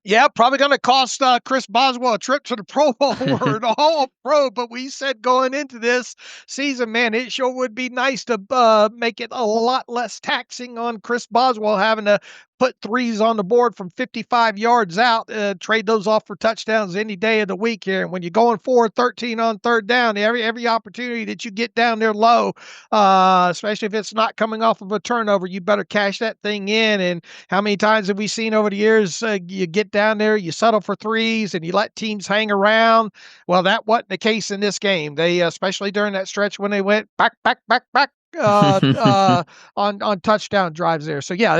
[SPEAKER 4] Yeah, probably going to cost Chris Boswell a trip to the Pro Bowl or the All Pro. But we said going into this season, man, it sure would be nice to make it a lot less taxing on Chris Boswell having to put threes on the board from 55 yards out, trade those off for touchdowns any day of the week here. And when you're going 4-13 on third down, every opportunity that you get down there low, especially if it's not coming off of a turnover, you better cash that thing in. And how many times have we seen over the years, you get down there, you settle for threes, and you let teams hang around? Well, that wasn't the case in this game. They, especially during that stretch when they went back, on touchdown drives there. So yeah,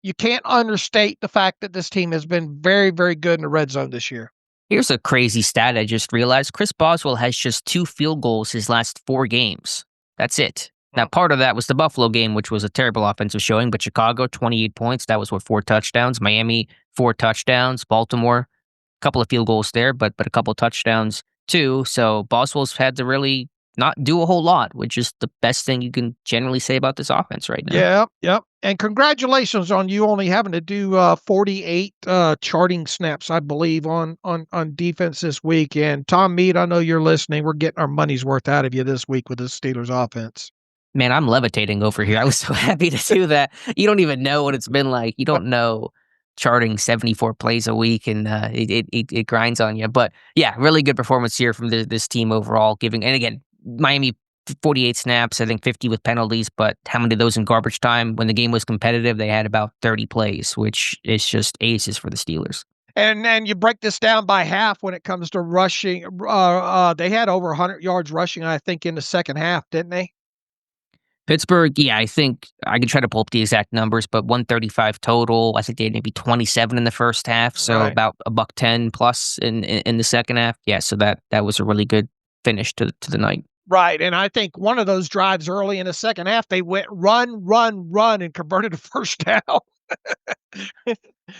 [SPEAKER 4] you can't understate the fact that this team has been very, very good in the red zone this year.
[SPEAKER 3] Here's a crazy stat I just realized. Chris Boswell has just 2 field goals his last 4 games. That's it. Now, part of that was the Buffalo game, which was a terrible offensive showing, but Chicago, 28 points. That was 4 touchdowns. Miami, 4 touchdowns. Baltimore, a couple of field goals there, but a couple of touchdowns too. So Boswell's had to really not do a whole lot, which is the best thing you can generally say about this offense right now.
[SPEAKER 4] Yeah. And congratulations on you only having to do 48 charting snaps, I believe, on defense this week. And Tom Mead, I know you're listening. We're getting our money's worth out of you this week with the Steelers offense.
[SPEAKER 3] Man, I'm levitating over here. I was so happy to do that. You don't even know what it's been like. You don't know charting 74 plays a week, and it grinds on you. But yeah, really good performance here from this team overall. And again, Miami 48 snaps, I think 50 with penalties, but how many of those in garbage time? When the game was competitive, they had about 30 plays, which is just aces for the Steelers.
[SPEAKER 4] And then you break this down by half when it comes to rushing. They had over 100 yards rushing, I think, in the second half, didn't they?
[SPEAKER 3] Pittsburgh, yeah, I think I can try to pull up the exact numbers, but 135 total. I think they had maybe 27 in the first half, so
[SPEAKER 4] right.
[SPEAKER 3] About $110 plus in the second half. Yeah, so that was a really good finish to the night.
[SPEAKER 4] Right, and I think one of those drives early in the second half, they went run, and converted a first down.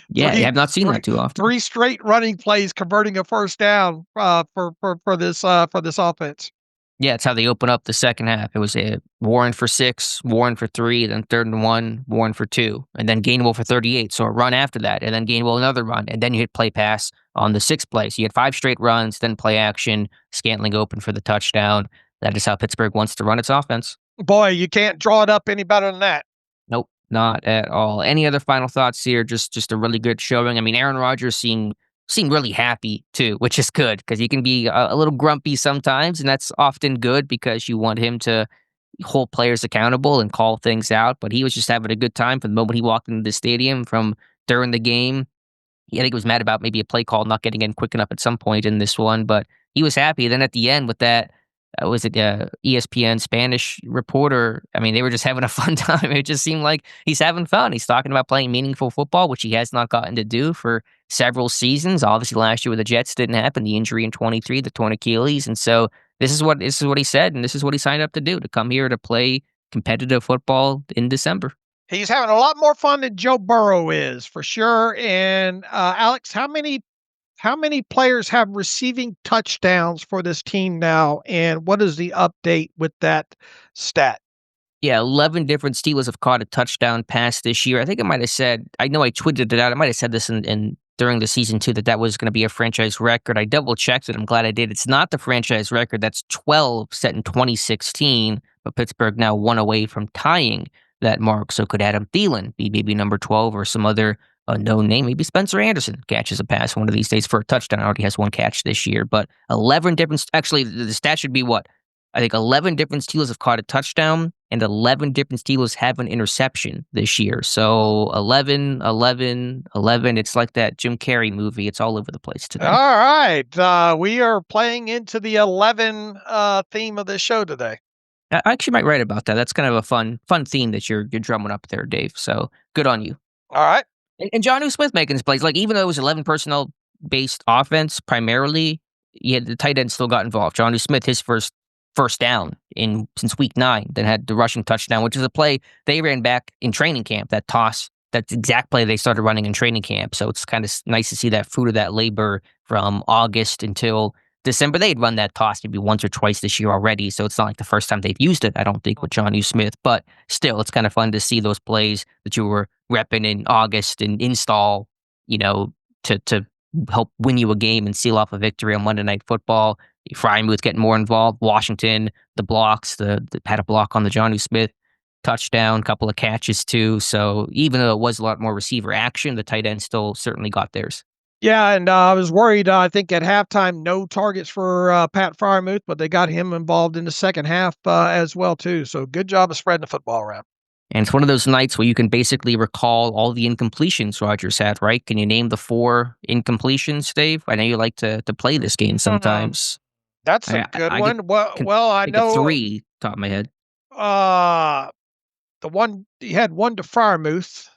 [SPEAKER 3] Yeah, you have not seen that too often.
[SPEAKER 4] 3 straight running plays converting a first down for this offense.
[SPEAKER 3] Yeah, it's how they open up the second half. It was a Warren for 6, Warren for 3, then 3rd and 1, Warren for 2, and then Gainwell for 38. So a run after that, and then Gainwell another run, and then you hit play pass on the 6th play. So you had 5 straight runs, then play action, Scantling open for the touchdown. That is how Pittsburgh wants to run its offense.
[SPEAKER 4] Boy, you can't draw it up any better than that.
[SPEAKER 3] Nope, not at all. Any other final thoughts here? Just a really good showing. I mean, Aaron Rodgers seemed really happy too, which is good because he can be a little grumpy sometimes, and that's often good because you want him to hold players accountable and call things out. But he was just having a good time from the moment he walked into the stadium from during the game. I think he was mad about maybe a play call not getting in quick enough at some point in this one, but he was happy. Then at the end with that, was it ESPN Spanish reporter? I mean, they were just having a fun time. It just seemed like he's having fun. He's talking about playing meaningful football, which he has not gotten to do for several seasons. Obviously, last year with the Jets didn't happen. The injury in 23, the torn Achilles, and so this is what he said, and this is what he signed up to do, to come here to play competitive football in December.
[SPEAKER 4] He's having a lot more fun than Joe Burrow is, for sure. And Alex, how many how many players have receiving touchdowns for this team now, and what is the update with that stat?
[SPEAKER 3] Yeah, 11 different Steelers have caught a touchdown pass this year. I think I might have said, I know I tweeted it out. I might have said this in during the season too, that was going to be a franchise record. I double checked it. I'm glad I did. It's not the franchise record. That's 12 set in 2016, but Pittsburgh now one away from tying that mark. So could Adam Thielen be maybe number 12 or some other unknown name? Maybe Spencer Anderson catches a pass one of these days for a touchdown. Already has one catch this year, but 11 different, actually the stat should be what? I think 11 different Steelers have caught a touchdown and 11 different Steelers have an interception this year. So 11, 11, 11. It's like that Jim Carrey movie. It's all over the place today.
[SPEAKER 4] All right. We are playing into the 11 theme of this show today.
[SPEAKER 3] I actually might write about that. That's kind of a fun theme that you're drumming up there, Dave. So good on you.
[SPEAKER 4] All right.
[SPEAKER 3] And Jonnu Smith making his plays. Like, even though it was 11 personnel based offense primarily, yeah, the tight end still got involved. Jonnu Smith, his first down since week 9, then had the rushing touchdown, which is a play they ran back in training camp. That toss, that's the exact play they started running in training camp. So it's kind of nice to see that fruit of that labor from August until December. They'd run that toss maybe once or twice this year already, so it's not like the first time they've used it, I don't think, with Jonnu Smith. But still, it's kind of fun to see those plays that you were repping in August and install, to help win you a game and seal off a victory on Monday Night Football. Freiermuth getting more involved. Washington, the blocks, had a block on the Jonnu Smith touchdown, couple of catches too. So even though it was a lot more receiver action, the tight end still certainly got theirs.
[SPEAKER 4] Yeah, and I was worried, I think at halftime, no targets for Pat Freiermuth, but they got him involved in the second half as well too. So good job of spreading the football around.
[SPEAKER 3] And it's one of those nights where you can basically recall all the incompletions Rodgers had, right? Can you name the 4 incompletions, Dave? I know you like to play this game sometimes.
[SPEAKER 4] That's a good one. Well, I know
[SPEAKER 3] 3 top of my head.
[SPEAKER 4] The one he had one to Freiermuth.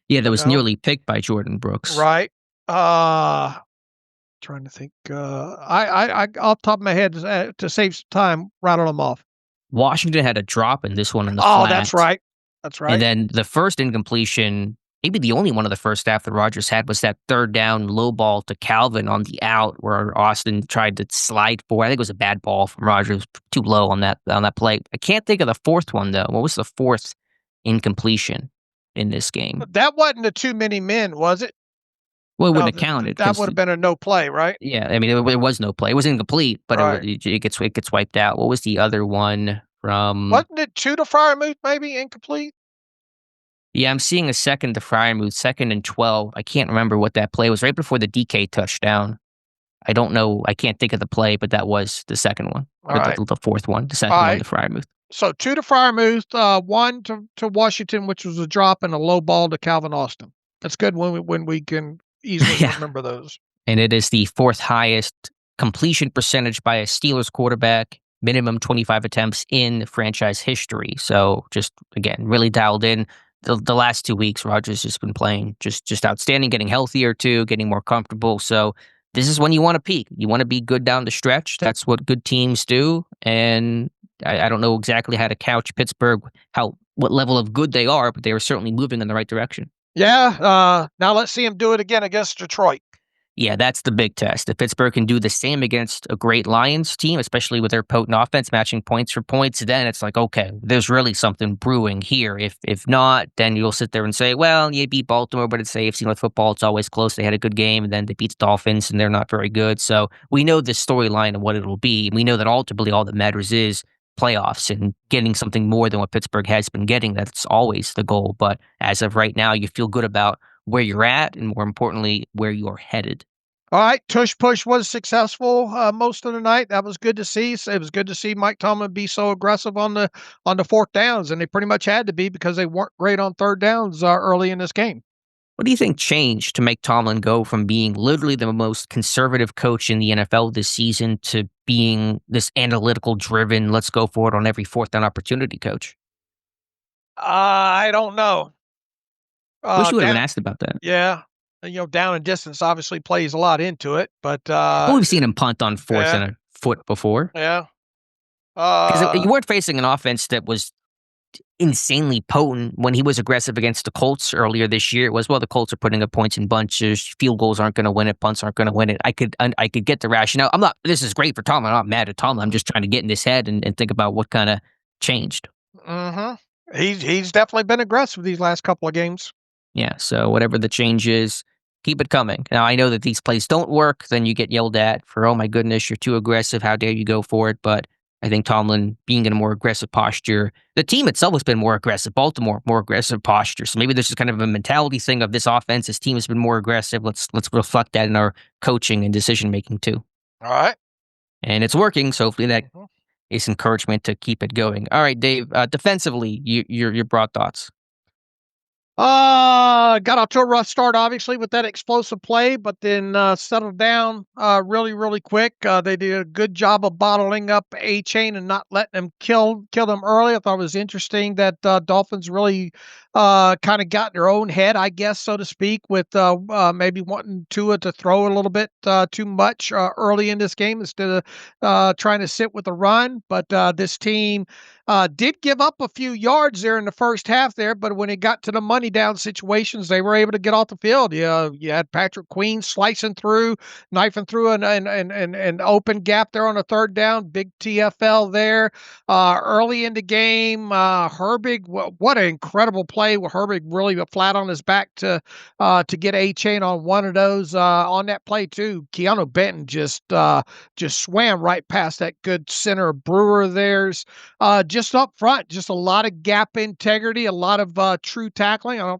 [SPEAKER 3] Yeah, that was nearly picked by Jordan Brooks.
[SPEAKER 4] Right. Trying to think. I off the top of my head to save some time, rattle them off.
[SPEAKER 3] Washington had a drop in this one in the flat.
[SPEAKER 4] That's right. That's right.
[SPEAKER 3] And then the first incompletion, maybe the only one of the first half that Rodgers had, was that third down low ball to Calvin on the out where Austin tried to slide forward. I think it was a bad ball from Rodgers, too low on that play. I can't think of the fourth one, though. What was the fourth incompletion in this game?
[SPEAKER 4] That wasn't a too many men, was it?
[SPEAKER 3] Well, it wouldn't have counted.
[SPEAKER 4] That would have been a no play, right?
[SPEAKER 3] Yeah, I mean, it was no play. It was incomplete, but
[SPEAKER 4] right.
[SPEAKER 3] it gets wiped out. What was the other one from?
[SPEAKER 4] Wasn't it 2 to Freiermuth, maybe incomplete?
[SPEAKER 3] Yeah, I'm seeing a second to Freiermuth, 2nd and 12. I can't remember what that play was. Right before the DK touchdown. I don't know. I can't think of the play, but that was the second one. The fourth one. The second one to Freiermuth.
[SPEAKER 4] So 2 to Freiermuth, 1 to Washington, which was a drop, and a low ball to Calvin Austin. That's good when we can easily remember those.
[SPEAKER 3] And it is the 4th highest completion percentage by a Steelers quarterback, minimum 25 attempts in franchise history. So just, again, really dialed in. The last 2 weeks, Rodgers has been playing just outstanding, getting healthier too, getting more comfortable. So this is when you want to peak. You want to be good down the stretch. That's what good teams do. And I don't know exactly how to couch Pittsburgh, what level of good they are, but they are certainly moving in the right direction.
[SPEAKER 4] Yeah. Now let's see him do it again against Detroit.
[SPEAKER 3] Yeah, that's the big test. If Pittsburgh can do the same against a great Lions team, especially with their potent offense matching points for points, then it's like, okay, there's really something brewing here. If not, then you'll sit there and say, well, you beat Baltimore, but it's AFC North football. It's always close. They had a good game, and then they beat the Dolphins, and they're not very good. So we know the storyline of what it'll be. We know that ultimately all that matters is playoffs and getting something more than what Pittsburgh has been getting. That's always the goal. But as of right now, you feel good about where you're at and, more importantly, where you're headed.
[SPEAKER 4] All right, tush push was successful most of the night. That was good to see. It was good to see Mike Tomlin be so aggressive on the 4th downs, and they pretty much had to be because they weren't great on 3rd downs early in this game.
[SPEAKER 3] What do you think changed to make Tomlin go from being literally the most conservative coach in the NFL this season to being this analytical driven, let's go for it on every 4th down opportunity coach?
[SPEAKER 4] I don't know.
[SPEAKER 3] Wish you would have been asked about that.
[SPEAKER 4] Yeah. Down and distance obviously plays a lot into it, but
[SPEAKER 3] we've seen him punt on 4th and a foot before.
[SPEAKER 4] Yeah.
[SPEAKER 3] Because you weren't facing an offense that was insanely potent when he was aggressive against the Colts earlier this year. It was, well, the Colts are putting up points in bunches. Field goals aren't going to win it. Punts aren't going to win it. I could get the rationale. This is great for Tomlin. I'm not mad at Tomlin. I'm just trying to get in his head and think about what kind of changed.
[SPEAKER 4] Mm-hmm. He's definitely been aggressive these last couple of games.
[SPEAKER 3] Yeah. So whatever the change is, keep it coming. Now, I know that these plays don't work. Then you get yelled at for, oh my goodness, you're too aggressive. How dare you go for it? But I think Tomlin being in a more aggressive posture, the team itself has been more aggressive. Baltimore, more aggressive posture. So maybe this is kind of a mentality thing of this offense. This team has been more aggressive. Let's reflect that in our coaching and decision making too.
[SPEAKER 4] All right.
[SPEAKER 3] And it's working. So hopefully that is encouragement to keep it going. All right, Dave. Defensively, your broad thoughts.
[SPEAKER 4] Got off to a rough start, obviously, with that explosive play, but then settled down really, really quick. They did a good job of bottling up A-Chain and not letting them kill them early. I thought it was interesting that Dolphins really kind of got in their own head, I guess, so to speak, with maybe wanting Tua to throw a little bit too much early in this game instead of trying to sit with the run. But this team did give up a few yards there in the first half there, but when it got to the money down situations, they were able to get off the field. You had Patrick Queen slicing through, knifing through an open gap there on a third down. Big TFL there. Early in the game, Herbig, what an incredible play with Herbig really flat on his back to get A-Chain on one of those on that play too. Keanu Benton just swam right past that good center Brewer of theirs. Just up front, just a lot of gap integrity, a lot of true tackling. I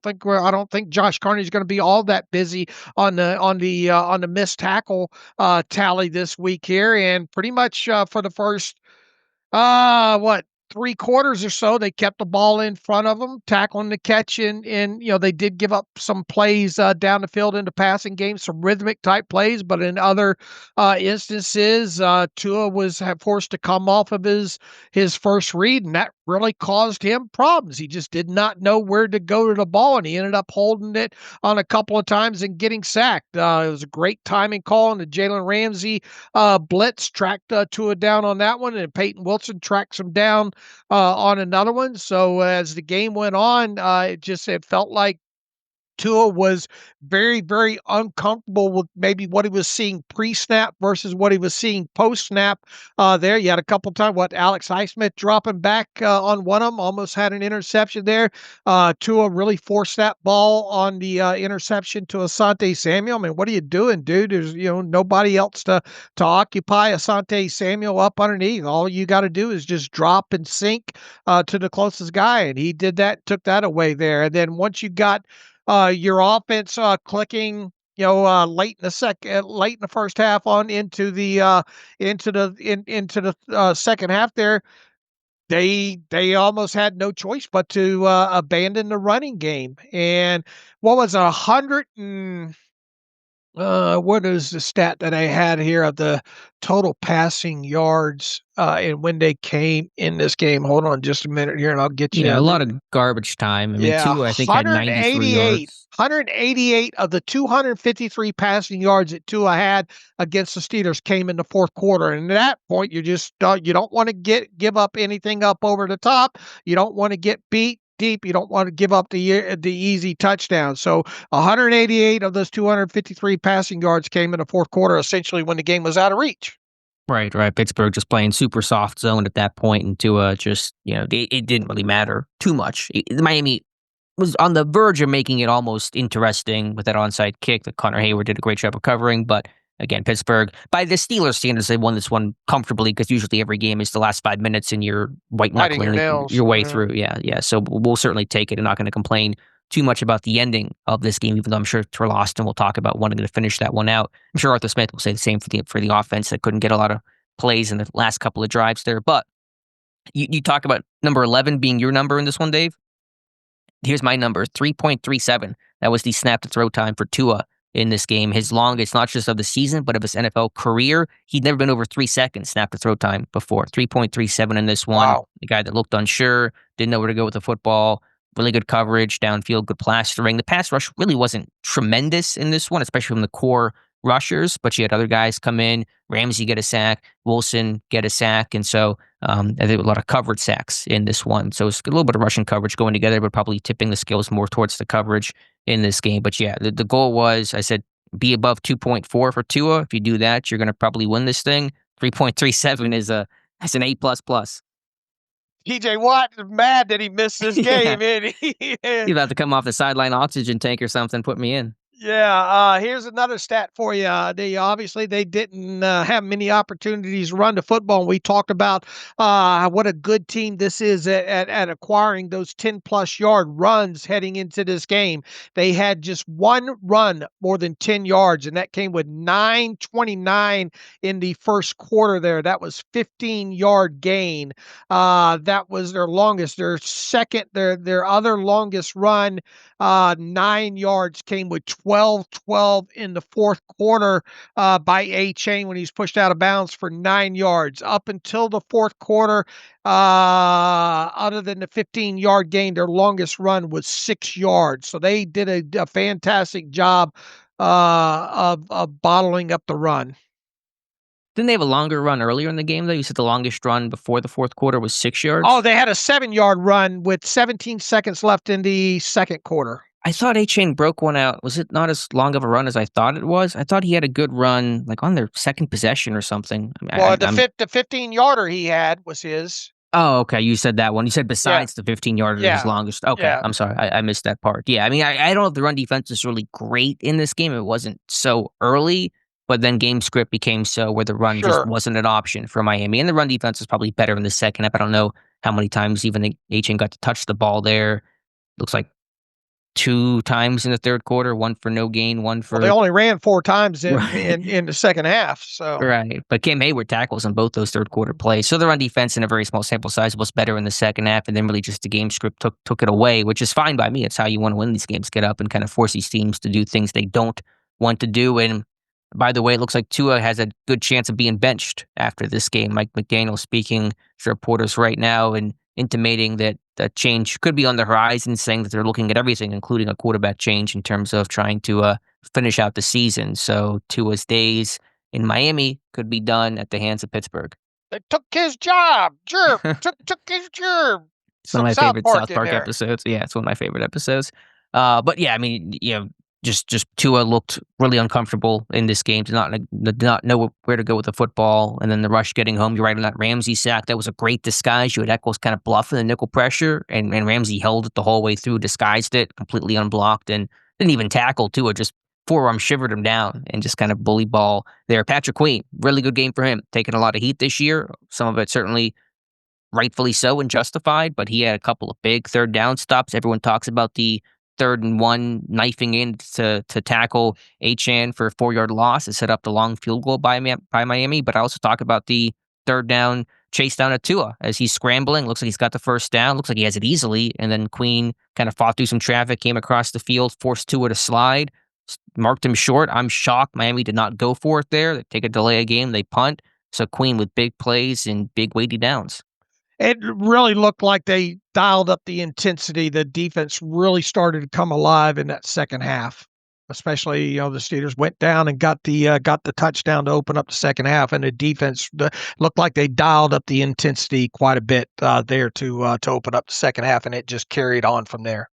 [SPEAKER 4] don't think Josh Carney is going to be all that busy on the missed tackle tally this week here, and pretty much for the first 3 quarters or so, they kept the ball in front of them, tackling the catch, and they did give up some plays down the field into passing games, some rhythmic type plays, but in other instances, Tua was forced to come off of his first read, and that really caused him problems. He just did not know where to go to the ball, and he ended up holding it on a couple of times and getting sacked. It was a great timing call, and the Jalen Ramsey blitz tracked Tua down on that one, and Peyton Wilson tracks him down on another one. So as the game went on, it felt like Tua was very, very uncomfortable with maybe what he was seeing pre-snap versus what he was seeing post-snap there. You had a couple times, Alex Highsmith dropping back on one of them, almost had an interception there. Tua really forced that ball on the interception to Asante Samuel. I mean, what are you doing, dude? There's nobody else to occupy Asante Samuel up underneath. All you got to do is just drop and sink to the closest guy, and he did that, took that away there. And then once you got your offense clicking, late in the first half on into the second half there, they almost had no choice but to abandon the running game. And what was 100 and what is the stat that I had here of the total passing yards and when they came in this game? Hold on just a minute here, and I'll get you.
[SPEAKER 3] Yeah, a lot of garbage time. I mean, Tua, I think, had 93 yards.
[SPEAKER 4] 188 of the 253 passing yards that Tua had against the Steelers came in the fourth quarter. And at that point, you just you don't want to give up anything up over the top. You don't want to get beat deep. You don't want to give up the easy touchdown. So 188 of those 253 passing yards came in the fourth quarter, essentially when the game was out of reach.
[SPEAKER 3] Right. Pittsburgh just playing super soft zone at that point, and Tua just, it didn't really matter too much. Miami was on the verge of making it almost interesting with that onside kick that Connor Hayward did a great job of covering, but again, Pittsburgh, by the Steelers standards, they won this one comfortably because usually every game is the last 5 minutes and you're white knuckling your way through. Yeah. So we'll certainly take it. I'm not going to complain too much about the ending of this game, even though I'm sure we're lost and we'll talk about wanting to finish that one out. I'm sure Arthur Smith will say the same for the offense that couldn't get a lot of plays in the last couple of drives there. But you talk about number 11 being your number in this one, Dave. Here's my number, 3.37. That was the snap to throw time for Tua in this game. His longest, not just of the season, but of his NFL career. He'd never been over 3 seconds snap to throw time before. 3.37 in this one. Wow. The guy that looked unsure, didn't know where to go with the football. Really good coverage, downfield, good plastering. The pass rush really wasn't tremendous in this one, especially from the core rushers, but you had other guys come in. Ramsey get a sack, Wilson get a sack, and so I think a lot of coverage sacks in this one. So it's a little bit of rushing coverage going together, but probably tipping the scales more towards the coverage in this game. But yeah, the goal was, I said, be above 2.4 for Tua. If you do that, you're going to probably win this thing. 3.37 is that's an A++.
[SPEAKER 4] T.J. Watt is mad that he missed this game.
[SPEAKER 3] You about to come off the sideline oxygen tank or something, put me in.
[SPEAKER 4] Yeah, here's another stat for you. They didn't have many opportunities to run the football. And we talked about what a good team this is at acquiring those 10-plus yard runs heading into this game. They had just one run more than 10 yards, and that came with 9:29 in the first quarter there. That was 15-yard gain. That was their longest. Their other longest run, 9 yards, came with 12-12 in the fourth quarter by A-Chain when he's pushed out of bounds for 9 yards. Up until the fourth quarter, other than the 15-yard gain, their longest run was 6 yards. So they did a fantastic job of bottling up the run.
[SPEAKER 3] Didn't they have a longer run earlier in the game, though? You said the longest run before the fourth quarter was 6 yards?
[SPEAKER 4] Oh, they had a 7-yard run with 17 seconds left in the second quarter.
[SPEAKER 3] I thought A-Chain broke one out. Was it not as long of a run as I thought it was? I thought he had a good run, like on their second possession or something.
[SPEAKER 4] Well, the 15-yarder he had was his.
[SPEAKER 3] Oh, okay. You said that one. You said besides the 15-yarder, his longest. Okay,
[SPEAKER 4] Yeah.
[SPEAKER 3] I'm sorry. I missed that part. Yeah, I mean, I don't know if the run defense is really great in this game. It wasn't so early, but then game script became so where the run just wasn't an option for Miami. And the run defense was probably better in the second half. I don't know how many times even A-Chain got to touch the ball there. Looks like 2 times in the third quarter, one for no gain, one for...
[SPEAKER 4] Well, they only ran 4 times in the second half. So
[SPEAKER 3] Right. But Cam Hayward tackles on both those third quarter plays. So the run defense in a very small sample size was better in the second half, and then really just the game script took it away, which is fine by me. It's how you want to win these games, get up and kind of force these teams to do things they don't want to do. And by the way, it looks like Tua has a good chance of being benched after this game. Mike McDaniel speaking to reporters right now and intimating that a change could be on the horizon, saying that they're looking at everything, including a quarterback change in terms of trying to finish out the season. So Tua's days in Miami could be done at the hands of Pittsburgh.
[SPEAKER 4] They took his job. Took his job.
[SPEAKER 3] It's one of my favorite South Park episodes. Yeah, it's one of my favorite episodes. But yeah, I mean, just Tua looked really uncomfortable in this game, did not know where to go with the football, and then the rush getting home. You're right on that Ramsey sack. That was a great disguise. You had Echols kind of bluffing the nickel pressure, and Ramsey held it the whole way through, disguised it, completely unblocked, and didn't even tackle Tua, just forearm shivered him down and just kind of bully ball there. Patrick Queen, really good game for him, taking a lot of heat this year. Some of it certainly rightfully so and justified, but he had a couple of big third down stops. Everyone talks about the 3rd and 1 knifing in to tackle A-Chan for a 4-yard loss and set up the long field goal by Miami. But I also talk about the 3rd down chase down at Tua as he's scrambling. Looks like he's got the first down. Looks like he has it easily. And then Queen kind of fought through some traffic, came across the field, forced Tua to slide, marked him short. I'm shocked Miami did not go for it there. They take a delay of game. They punt. So Queen with big plays and big weighty downs.
[SPEAKER 4] It really looked like they dialed up the intensity. The defense really started to come alive in that second half. Especially, the Steelers went down and got the touchdown to open up the second half, and the defense looked like they dialed up the intensity quite a bit there to open up the second half, and it just carried on from there.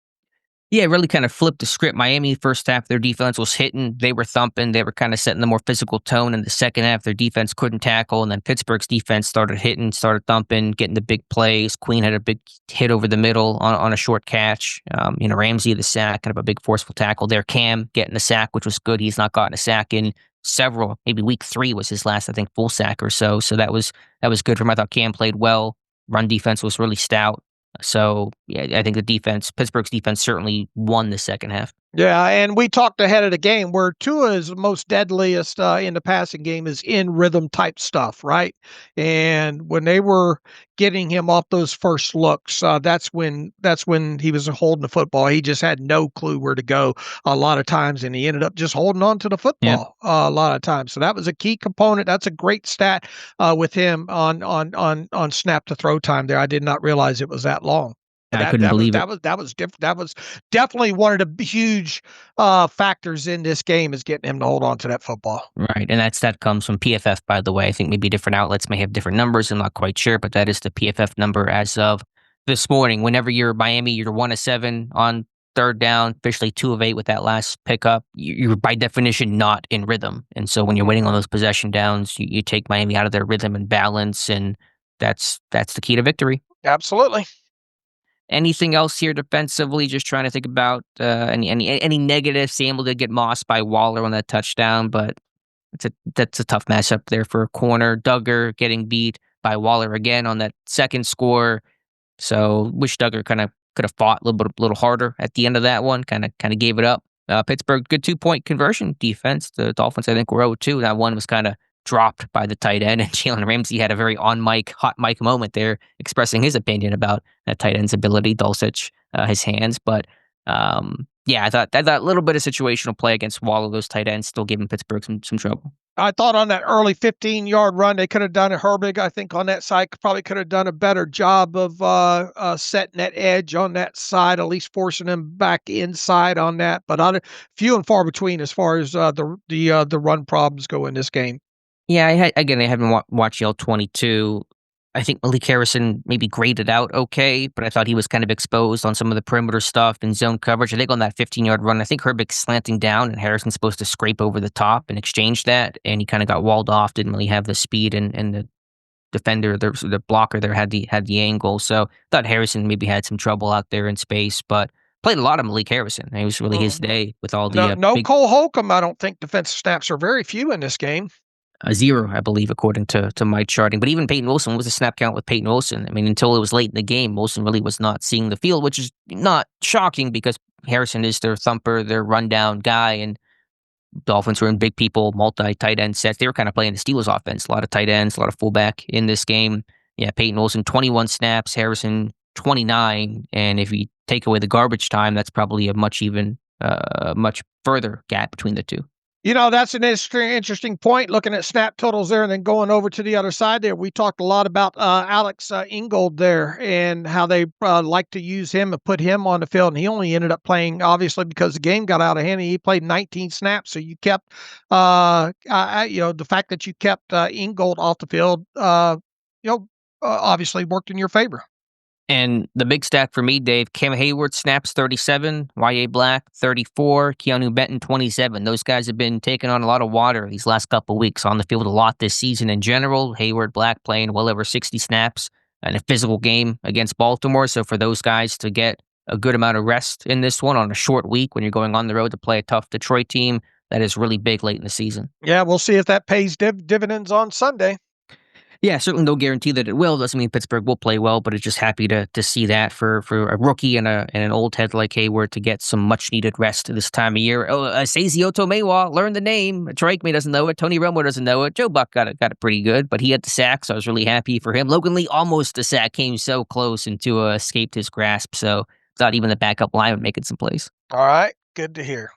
[SPEAKER 3] Yeah, it really kind of flipped the script. Miami, first half, their defense was hitting. They were thumping. They were kind of setting the more physical tone. In the second half, their defense couldn't tackle. And then Pittsburgh's defense started hitting, started thumping, getting the big plays. Queen had a big hit over the middle on a short catch. Ramsey, the sack, kind of a big forceful tackle there. Cam getting the sack, which was good. He's not gotten a sack in several, maybe week 3 was his last, I think, full sack or so. So that was good for him. I thought Cam played well. Run defense was really stout. So, yeah, I think Pittsburgh's defense certainly won the second half.
[SPEAKER 4] Yeah, and we talked ahead of the game where Tua's most deadliest in the passing game is in rhythm type stuff, right? And when they were getting him off those first looks, that's when he was holding the football. He just had no clue where to go a lot of times, and he ended up just holding on to the football a lot of times. So that was a key component. That's a great stat with him on snap to throw time there. I did not realize it was that long.
[SPEAKER 3] I couldn't believe it.
[SPEAKER 4] That was different. That was definitely one of the huge factors in this game, is getting him to hold on to that football.
[SPEAKER 3] Right, and that comes from PFF, by the way. I think maybe different outlets may have different numbers. I'm not quite sure, but that is the PFF number as of this morning. Whenever you're Miami, you're 1 of 7 on third down, officially 2 of 8 with that last pickup. You're by definition not in rhythm, and so when you're waiting on those possession downs, you take Miami out of their rhythm and balance, and that's the key to victory.
[SPEAKER 4] Absolutely.
[SPEAKER 3] Anything else here defensively? Just trying to think about any negatives. Samuel did get mossed by Waller on that touchdown, but that's a tough matchup there for a corner. Duggar getting beat by Waller again on that second score. So wish Duggar kind of could have fought a little harder at the end of that one. Kind of gave it up. Pittsburgh, good 2-point conversion defense. The Dolphins, I think, were 0-2. That one was kind of dropped by the tight end, and Jalen Ramsey had a very hot mic moment there, expressing his opinion about that tight end's ability, Dulcich, his hands. But yeah, I thought that little bit of situational play against Waller, those tight ends, still giving Pittsburgh some trouble.
[SPEAKER 4] I thought on that early 15-yard run, they could have done it. Herbig, I think, on that side probably could have done a better job of setting that edge on that side, at least forcing them back inside on that. But few and far between as far as the run problems go in this game.
[SPEAKER 3] Yeah, I haven't watched Yale 22. I think Malik Harrison maybe graded out okay, but I thought he was kind of exposed on some of the perimeter stuff and zone coverage. I think on that 15-yard run, I think Herbig's slanting down, and Harrison's supposed to scrape over the top and exchange that, and he kind of got walled off, didn't really have the speed, and the defender, the blocker there had the angle. So I thought Harrison maybe had some trouble out there in space, but played a lot of Malik Harrison. It was really his day with all the...
[SPEAKER 4] No Cole Holcomb, I don't think defensive snaps are very few in this game.
[SPEAKER 3] 0, I believe, according to my charting. But even Peyton Wilson, was a snap count with Peyton Wilson? I mean, until it was late in the game, Wilson really was not seeing the field, which is not shocking because Harrison is their thumper, their rundown guy, and Dolphins were in big people, multi-tight end sets. They were kind of playing the Steelers offense. A lot of tight ends, a lot of fullback in this game. Yeah, Peyton Wilson, 21 snaps, Harrison, 29. And if you take away the garbage time, that's probably a much further gap between the two.
[SPEAKER 4] You know, that's an interesting point, looking at snap totals there and then going over to the other side there. We talked a lot about Alex Ingold there and how they like to use him and put him on the field. And he only ended up playing, obviously, because the game got out of hand. He played 19 snaps. So you kept, the fact that you kept Ingold off the field, obviously worked in your favor.
[SPEAKER 3] And the big stat for me, Dave, Cam Hayward snaps 37, Y.A. Black 34, Keanu Benton 27. Those guys have been taking on a lot of water these last couple of weeks, on the field a lot this season in general. Hayward, Black playing well over 60 snaps in a physical game against Baltimore. So for those guys to get a good amount of rest in this one on a short week when you're going on the road to play a tough Detroit team, that is really big late in the season.
[SPEAKER 4] Yeah, we'll see if that pays dividends on Sunday.
[SPEAKER 3] Yeah, certainly no guarantee that it will. Doesn't mean Pittsburgh will play well, but it's just happy to see that for a rookie and an old head like Hayward to get some much-needed rest this time of year. Seizi Otomewa, learn the name. Drake May doesn't know it. Tony Romo doesn't know it. Joe Buck got it pretty good, but he had the sack, so I was really happy for him. Logan Lee almost a sack, came so close and escaped his grasp, so thought even the backup line would make it some plays.
[SPEAKER 4] All right, good to hear.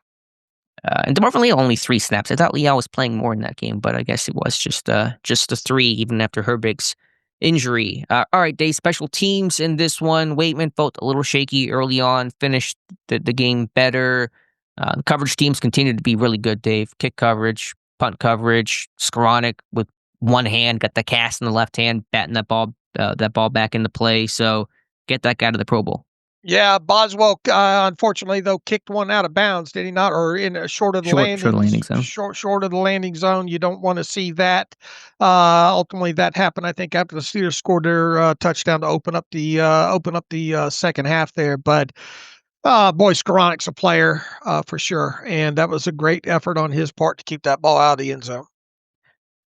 [SPEAKER 3] And DeMarvin Leal only 3 snaps. I thought Leal was playing more in that game, but I guess it was just the 3, even after Herbig's injury. All right, Dave, special teams in this one. Waitman felt a little shaky early on, finished the game better. Coverage teams continued to be really good, Dave. Kick coverage, punt coverage. Skoranek with one hand, got the cast in the left hand, batting that ball back into play. So get that guy to the Pro Bowl.
[SPEAKER 4] Yeah, Boswell, unfortunately, though, kicked one out of bounds, did he not? Or short of the landing zone. Short of the landing zone. You don't want to see that. Ultimately, that happened, I think, after the Steelers scored their touchdown to open up the second half there. But boy, Skoranek's a player for sure, and that was a great effort on his part to keep that ball out of the end zone.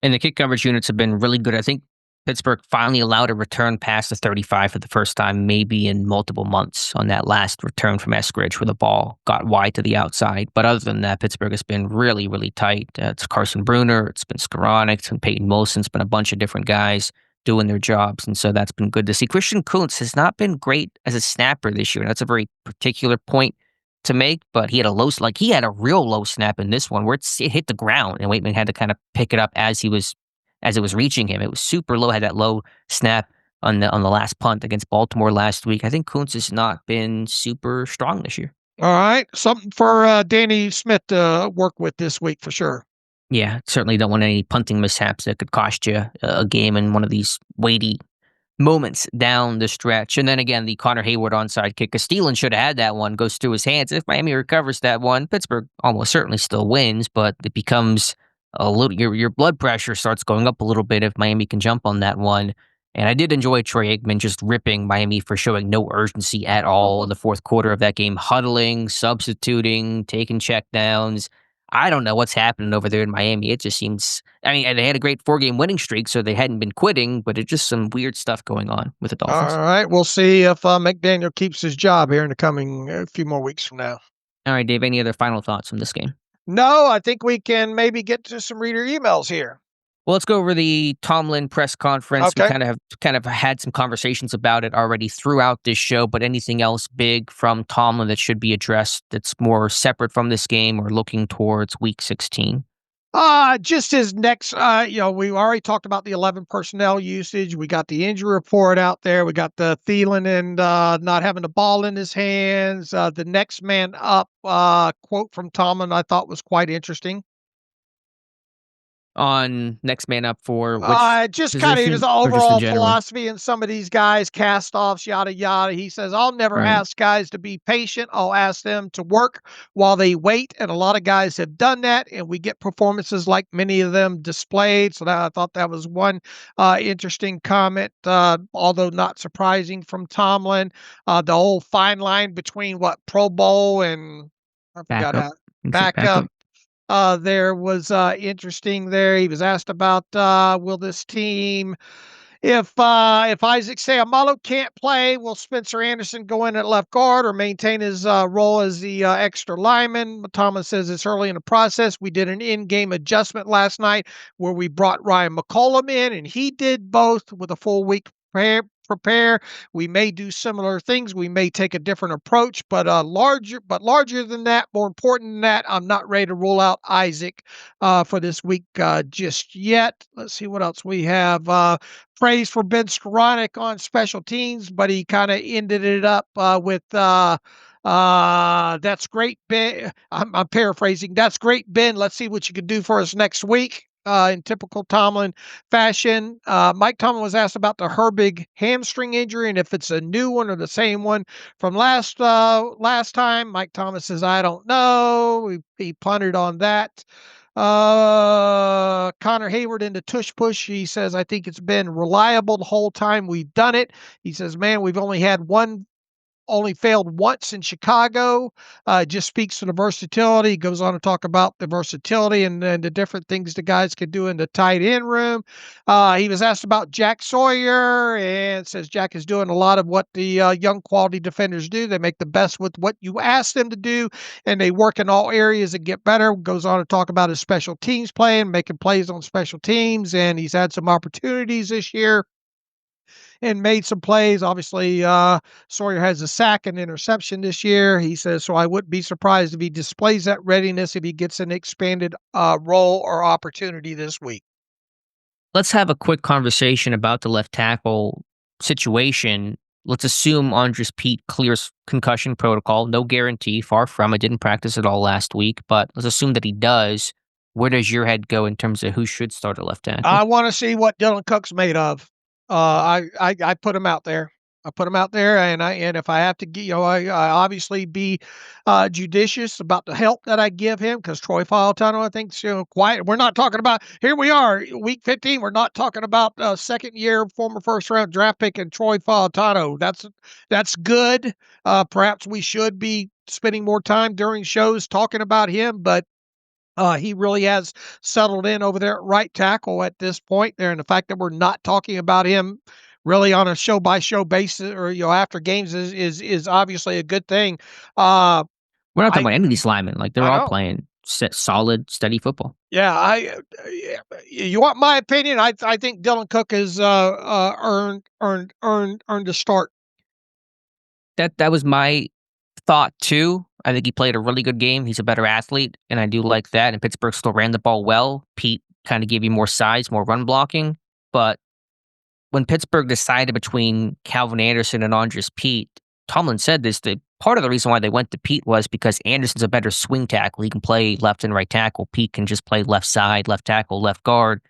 [SPEAKER 3] And the kick coverage units have been really good. I think Pittsburgh finally allowed a return past the 35 for the first time, maybe in multiple months, on that last return from Acrisure where the ball got wide to the outside. But other than that, Pittsburgh has been really, really tight. It's Carson Bruner, it's been Skoranek, it's been Peyton Wilson, it's been a bunch of different guys doing their jobs, and so that's been good to see. Christian Kuntz has not been great as a snapper this year, and that's a very particular point to make, but he had a real low snap in this one where it hit the ground, and Waitman had to kind of pick it up as it was reaching him. It was super low, had that low snap on the last punt against Baltimore last week. I think Kuntz has not been super strong this year.
[SPEAKER 4] All right. Something for Danny Smith to work with this week for sure.
[SPEAKER 3] Yeah, certainly don't want any punting mishaps that could cost you a game in one of these weighty moments down the stretch. And then again, the Connor Hayward onside kick. Steelers should have had that one. Goes through his hands. If Miami recovers that one, Pittsburgh almost certainly still wins, but it becomes a little. Your blood pressure starts going up a little bit if Miami can jump on that one. And I did enjoy Troy Aikman just ripping Miami for showing no urgency at all in the fourth quarter of that game, huddling, substituting, taking checkdowns. I don't know what's happening over there in Miami. It just seems, I mean, they had a great 4-game winning streak, so they hadn't been quitting, but it's just some weird stuff going on with the Dolphins.
[SPEAKER 4] All right. We'll see if McDaniel keeps his job here in the coming few more weeks from now.
[SPEAKER 3] All right, Dave, any other final thoughts from this game?
[SPEAKER 4] No, I think we can maybe get to some reader emails here.
[SPEAKER 3] Well, let's go over the Tomlin press conference.
[SPEAKER 4] Okay.
[SPEAKER 3] We kind of had some conversations about it already throughout this show, but anything else big from Tomlin that should be addressed that's more separate from this game or looking towards Week 16?
[SPEAKER 4] Just his next, we already talked about the 11 personnel usage. We got the injury report out there. We got the Thielen and not having the ball in his hands. The next man up quote from Tomlin I thought was quite interesting.
[SPEAKER 3] On next man up for which
[SPEAKER 4] just kind of his
[SPEAKER 3] position, or just in
[SPEAKER 4] overall
[SPEAKER 3] general?
[SPEAKER 4] philosophy and some of these guys cast-offs, yada yada. He says, I'll never
[SPEAKER 3] Right.
[SPEAKER 4] ask guys to be patient. I'll ask them to work while they wait, and a lot of guys have done that, and we get performances like many of them displayed. So I thought that was one interesting comment, although not surprising from Tomlin. The whole fine line between Pro Bowl and I forgot
[SPEAKER 3] Backup.
[SPEAKER 4] backup. There was interesting there. He was asked about will this team, if Isaac Seumalo can't play, will Spencer Anderson go in at left guard or maintain his role as the extra lineman? Thomas says it's early in the process. We did an in-game adjustment last night where we brought Ryan McCollum in, and he did both with a full week prepare. We may do similar things. We may take a different approach, but larger than that, more important than that, I'm not ready to rule out Isaac for this week just yet. Let's see what else we have. Praise for Ben Skoranek on special teams, but he kind of ended it up with that's great, Ben. I'm paraphrasing. That's great, Ben. Let's see what you can do for us next week. In typical Tomlin fashion. Mike Tomlin was asked about the Herbig hamstring injury and if it's a new one or the same one from last time. Mike Thomas says, I don't know. He punted on that. Connor Hayward into tush push. He says, I think it's been reliable the whole time we've done it. He says, man, we've only failed once in Chicago. Just speaks to the versatility. He goes on to talk about the versatility and the different things the guys can do in the tight end room. He was asked about Jack Sawyer and says Jack is doing a lot of what the young quality defenders do. They make the best with what you ask them to do, and they work in all areas and get better. Goes on to talk about his special teams playing, making plays on special teams, and he's had some opportunities this year and made some plays. Obviously, Sawyer has a sack and interception this year. He says, so I wouldn't be surprised if he displays that readiness if he gets an expanded role or opportunity this week.
[SPEAKER 3] Let's have a quick conversation about the left tackle situation. Let's assume Andres Pete clears concussion protocol. No guarantee, far from it. Didn't practice at all last week, but let's assume that he does. Where does your head go in terms of who should start a left tackle?
[SPEAKER 4] I want to see what Dylan Cook's made of. I put him out there. And if I have to, I obviously be judicious about the help that I give him because Troy Falatano, I think, quiet. We're not talking about, here we are, week 15. We're not talking about second year former first round draft pick and Troy Falatano. That's good. Perhaps we should be spending more time during shows talking about him, but he really has settled in over there at right tackle at this point there. And the fact that we're not talking about him really on a show by show basis or, after games is obviously a good thing.
[SPEAKER 3] We're not talking about any of these linemen. Like they're all playing solid, steady football.
[SPEAKER 4] Yeah. You want my opinion? I think Dylan Cook has earned a start.
[SPEAKER 3] That was my thought too. I think he played a really good game. He's a better athlete, and I do like that. And Pittsburgh still ran the ball well. Pete kind of gave you more size, more run blocking, but when Pittsburgh decided between Calvin Anderson and Andres Pete, Tomlin said this, that part of the reason why they went to Pete was because Anderson's a better swing tackle. He can play left and right tackle. Pete can just play left side, left tackle, left guard.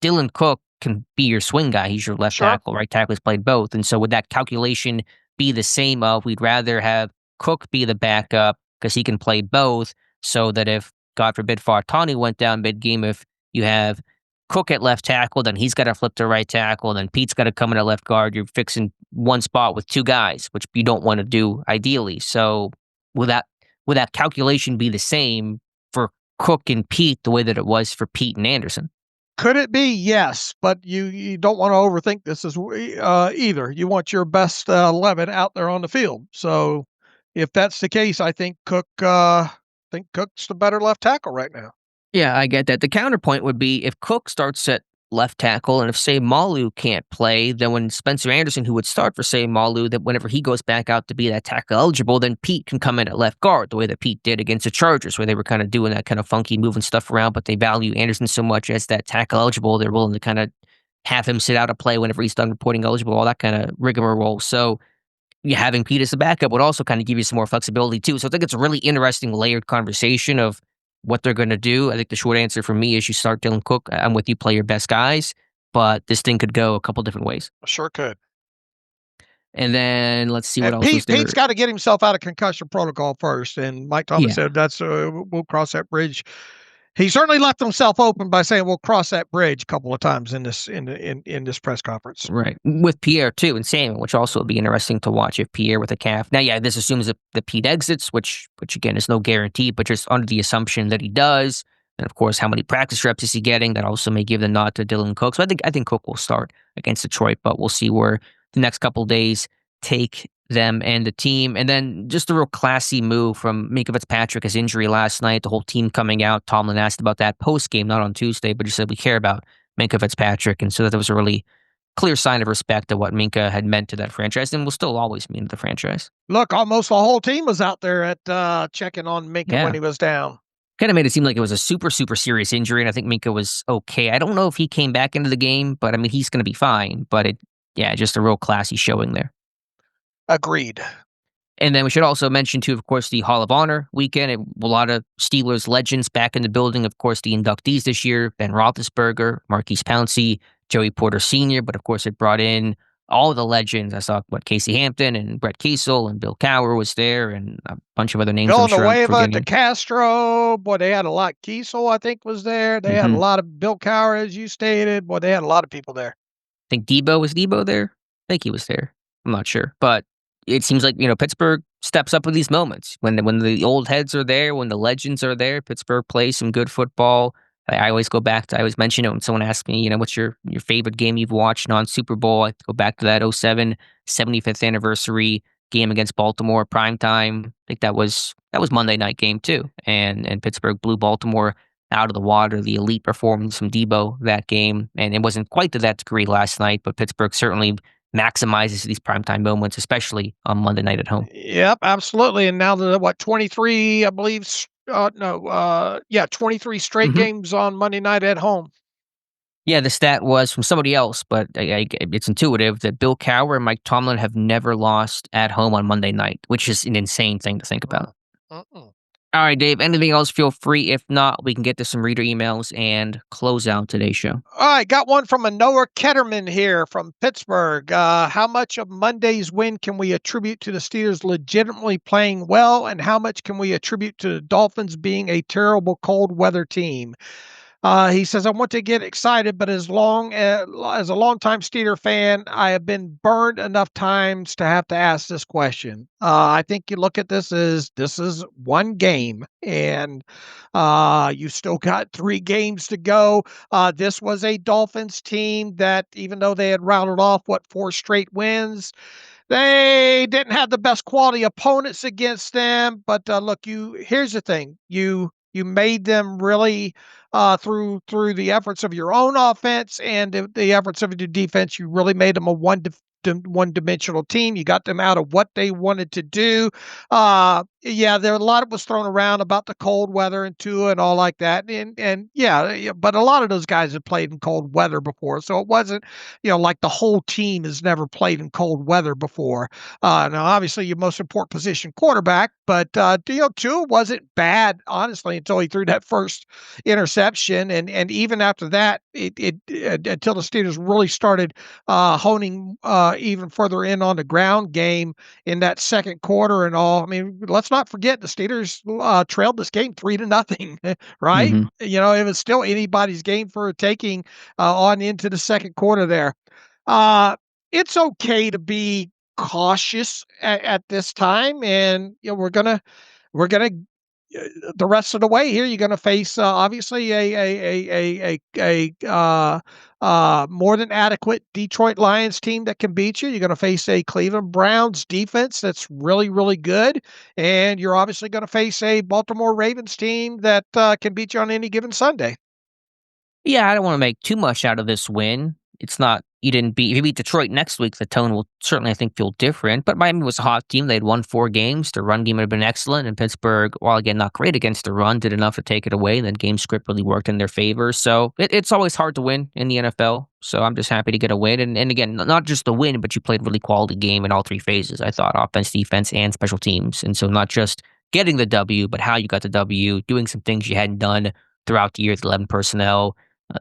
[SPEAKER 3] Dylan Cook can be your swing guy. He's your left tackle, right tackle. He's played both. And so would that calculation be the same of we'd rather have Cook be the backup because he can play both, so that if, God forbid, Fartani went down mid-game, if you have Cook at left tackle, then he's got to flip to right tackle, then Pete's got to come in at left guard. You're fixing one spot with two guys, which you don't want to do ideally. So will that calculation be the same for Cook and Pete the way that it was for Pete and Anderson?
[SPEAKER 4] Could it be? Yes, but you don't want to overthink this as either. You want your best 11 out there on the field. So if that's the case, I think Cook's the better left tackle right now.
[SPEAKER 3] Yeah, I get that. The counterpoint would be if Cook starts at left tackle, and if, say, Malu can't play, then when Spencer Anderson, who would start for, say, Malu, that whenever he goes back out to be that tackle eligible, then Pete can come in at left guard, the way that Pete did against the Chargers, where they were kind of doing that kind of funky moving stuff around, but they value Anderson so much as that tackle eligible, they're willing to kind of have him sit out a play whenever he's done reporting eligible, all that kind of rigmarole. So having Pete as the backup would also kind of give you some more flexibility too. So I think it's a really interesting layered conversation of what they're going to do. I think the short answer for me is you start Dylan Cook. I'm with you, play your best guys, but this thing could go a couple different ways.
[SPEAKER 4] Sure could.
[SPEAKER 3] And then let's see what else.
[SPEAKER 4] Pete's got to get himself out of concussion protocol first. And Mike Tomlin said we'll cross that bridge. He certainly left himself open by saying we'll cross that bridge a couple of times in this press conference.
[SPEAKER 3] Right. With Pierre too and Samuel, which also would be interesting to watch if Pierre with a calf. Now, this assumes that Pete exits, which again is no guarantee, but just under the assumption that he does. And of course, how many practice reps is he getting? That also may give the nod to Dylan Cook. So I think Cook will start against Detroit, but we'll see where the next couple of days take them and the team. And then just a real classy move from Minkah Fitzpatrick, his injury last night, the whole team coming out. Tomlin asked about that post-game, not on Tuesday, but he said we care about Minkah Fitzpatrick. And so that was a really clear sign of respect to what Minkah had meant to that franchise and will still always mean to the franchise.
[SPEAKER 4] Look, almost the whole team was out there at checking on Minkah when he was down.
[SPEAKER 3] Kind of made it seem like it was a super, super serious injury, and I think Minkah was okay. I don't know if he came back into the game, but I mean, he's going to be fine. But just a real classy showing there.
[SPEAKER 4] Agreed.
[SPEAKER 3] And then we should also mention, too, of course, the Hall of Honor weekend. A lot of Steelers legends back in the building. Of course, the inductees this year, Ben Roethlisberger, Marquise Pouncey, Joey Porter Sr., but of course it brought in all the legends. I saw Casey Hampton and Brett Kiesel and Bill Cowher was there and a bunch of other names.
[SPEAKER 4] Villanueva, DeCastro, boy, they had a lot. Kiesel, I think, was there. They had a lot of Bill Cowher, as you stated. Boy, they had a lot of people there.
[SPEAKER 3] I think was Debo there? I think he was there. I'm not sure. But it seems like, Pittsburgh steps up with these moments. When the old heads are there, when the legends are there, Pittsburgh plays some good football. I always go back to, I always mention it when someone asks me, what's your favorite game you've watched non-Super Bowl? I go back to that 2007 75th anniversary game against Baltimore, primetime. I think that was Monday night game too. And Pittsburgh blew Baltimore out of the water. The elite performance from Debo that game. And it wasn't quite to that degree last night, but Pittsburgh certainly maximizes these primetime moments, especially on Monday night at home.
[SPEAKER 4] Yep, absolutely. And now the 23, I believe, 23 straight games on Monday night at home.
[SPEAKER 3] Yeah, the stat was from somebody else, but it's intuitive that Bill Cowher and Mike Tomlin have never lost at home on Monday night, which is an insane thing to think about. All right, Dave, anything else, feel free. If not, we can get to some reader emails and close out today's show.
[SPEAKER 4] All right, got one from a Noah Ketterman here from Pittsburgh. How much of Monday's win can we attribute to the Steelers legitimately playing well, and how much can we attribute to the Dolphins being a terrible cold weather team? He says, I want to get excited, but as a longtime Steeler fan, I have been burned enough times to have to ask this question. I think you look at this is one game, and you still got 3 games to go. This was a Dolphins team that, even though they had rounded off 4 straight wins, they didn't have the best quality opponents against them. But look, here's the thing: you made them really through the efforts of your own offense and the efforts of your defense. You really made them a one-dimensional team. You got them out of what they wanted to do. yeah, there a lot was thrown around about the cold weather and Tua and all like that, and yeah, but a lot of those guys have played in cold weather before, so it wasn't, like the whole team has never played in cold weather before. Now, obviously, your most important position, quarterback, but Tua wasn't bad honestly until he threw that first interception, and even after that, until the Steelers really started honing even further in on the ground game in that second quarter and all. I mean, let's not forget the Steelers trailed this game 3-0, right?
[SPEAKER 3] Hmm.
[SPEAKER 4] It was still anybody's game for taking on into the second quarter there. Uh, it's okay to be cautious at this time, and we're gonna the rest of the way here. You're going to face obviously a more than adequate Detroit Lions team that can beat you. You're going to face a Cleveland Browns defense that's really, really good, and you're obviously going to face a Baltimore Ravens team that can beat you on any given Sunday.
[SPEAKER 3] Yeah, I don't want to make too much out of this win. It's not you didn't beat if you beat Detroit next week, the tone will certainly I think feel different. But Miami was a hot team. They'd won 4 games. Their run game had been excellent, and Pittsburgh, while again not great against the run, did enough to take it away. And then game script really worked in their favor. So it's always hard to win in the NFL. So I'm just happy to get a win. And again, not just the win, but you played a really quality game in all 3 phases. I thought offense, defense, and special teams. And so not just getting the W, but how you got the W, doing some things you hadn't done throughout the year with 11 personnel.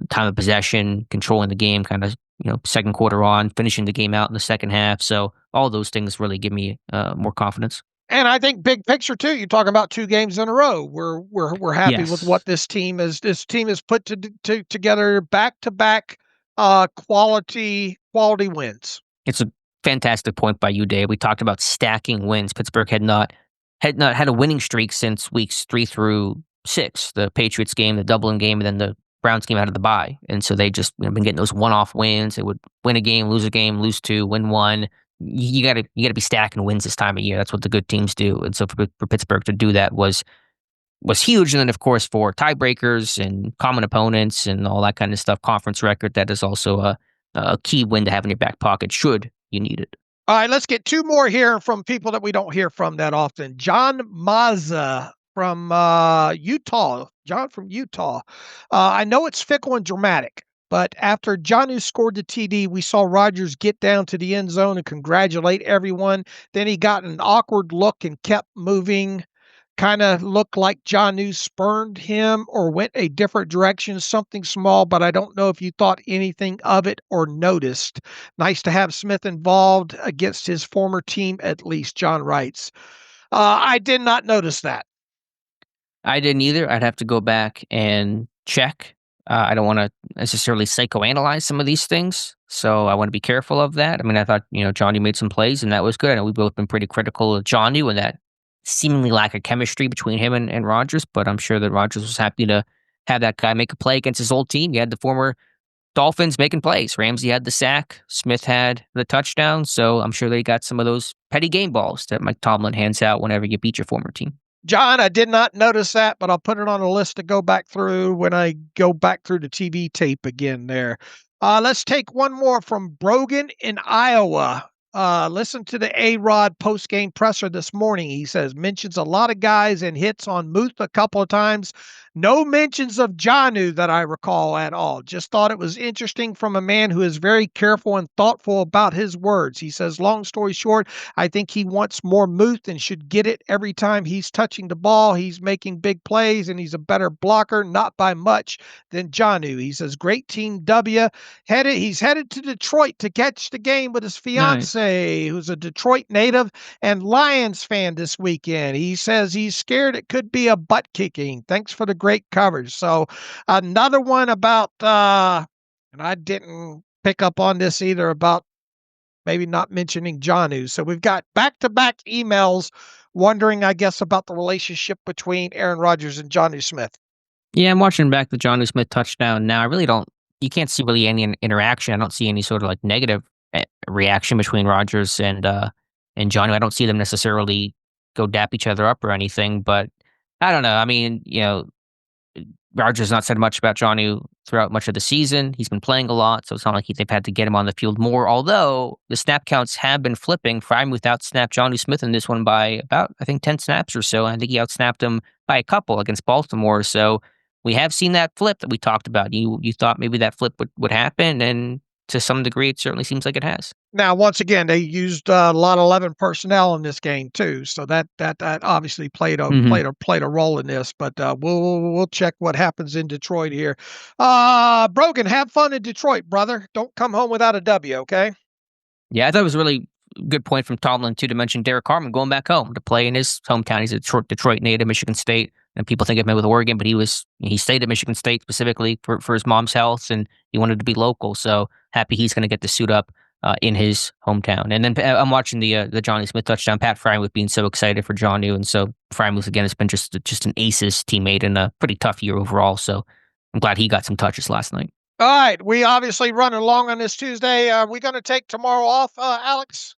[SPEAKER 3] Time of possession, controlling the game, kind of second quarter on, finishing the game out in the second half. So all those things really give me more confidence.
[SPEAKER 4] And I think big picture too. You're talking about 2 games in a row. We're happy with
[SPEAKER 3] Yes.
[SPEAKER 4] what this team has put together back to back quality wins.
[SPEAKER 3] It's a fantastic point by you, Dave. We talked about stacking wins. Pittsburgh had not had a winning streak since weeks 3 through 6. The Patriots game, the Dublin game, and then the Browns game out of the bye. And so they just been getting those one-off wins. They would win a game, lose 2, win 1. You gotta be stacking wins this time of year. That's what the good teams do. And so for Pittsburgh to do that was huge. And then of course for tiebreakers and common opponents and all that kind of stuff, conference record, that is also a key win to have in your back pocket should you need it.
[SPEAKER 4] All right, let's get 2 more here from people that we don't hear from that often. John Mazza from Utah. John from Utah. I know it's fickle and dramatic, but after Jonnu scored the TD, we saw Rodgers get down to the end zone and congratulate everyone. Then he got an awkward look and kept moving. Kind of looked like Jonnu spurned him or went a different direction, something small, but I don't know if you thought anything of it or noticed. Nice to have Smith involved against his former team, at least, John writes. I did not notice that.
[SPEAKER 3] I didn't either. I'd have to go back and check. I don't want to necessarily psychoanalyze some of these things, so I want to be careful of that. I mean, I thought, Jonnu made some plays, and that was good. I know we've both been pretty critical of Jonnu and that seemingly lack of chemistry between him and Rodgers, but I'm sure that Rodgers was happy to have that guy make a play against his old team. You had the former Dolphins making plays. Ramsey had the sack. Smith had the touchdown, so I'm sure they got some of those petty game balls that Mike Tomlin hands out whenever you beat your former team.
[SPEAKER 4] John, I did not notice that, but I'll put it on a list to go back through when I go back through the TV tape again there. Let's take one more from Brogan in Iowa. Listen to the A-Rod post-game presser this morning. He says, mentions a lot of guys and hits on Muth a couple of times. No mentions of Jonnu that I recall at all. Just thought it was interesting from a man who is very careful and thoughtful about his words. He says, long story short, I think he wants more Muth and should get it every time he's touching the ball. He's making big plays and he's a better blocker, not by much, than Jonnu. He says, great team W. He's headed to Detroit to catch the game with his fiance, who's a Detroit native and Lions fan this weekend. He says he's scared it could be a butt kicking. Thanks for the great coverage. So another one about, and I didn't pick up on this either, about maybe not mentioning Jonnu. So we've got back-to-back emails wondering, I guess, about the relationship between Aaron Rodgers and Jonnu Smith.
[SPEAKER 3] Yeah, I'm watching back the Jonnu Smith touchdown now. I really don't, you can't see really any interaction. I don't see any sort of like negative reaction between Rodgers and Jonnu. I don't see them necessarily go dap each other up or anything, but I don't know. I mean, Rodgers not said much about Jonnu throughout much of the season. He's been playing a lot, so it's not like they've had to get him on the field more, although the snap counts have been flipping. Freiermuth outsnapped Jonnu Smith in this one by about, I think, 10 snaps or so. I think he outsnapped him by a couple against Baltimore, so we have seen that flip that we talked about. You thought maybe that flip would happen, and to some degree, it certainly seems like it has.
[SPEAKER 4] Now, once again, they used a lot of 11 personnel in this game too, so that obviously played a role in this. But we'll check what happens in Detroit here. Brogan, have fun in Detroit, brother. Don't come home without a W, okay?
[SPEAKER 3] Yeah, I thought it was a really good point from Tomlin too to mention Derek Carman going back home to play in his hometown. He's a Detroit native, Michigan State. And people think of him with Oregon, but he stayed at Michigan State specifically for his mom's health, and he wanted to be local. So happy he's going to get to suit up in his hometown. And then I'm watching the Jonnu Smith touchdown. Pat Freiermuth being so excited for Jonnu, and so Freiermuth again has been just an aces teammate and a pretty tough year overall. So I'm glad he got some touches last night.
[SPEAKER 4] All right, we obviously running along on this Tuesday. Are we going to take tomorrow off, Alex?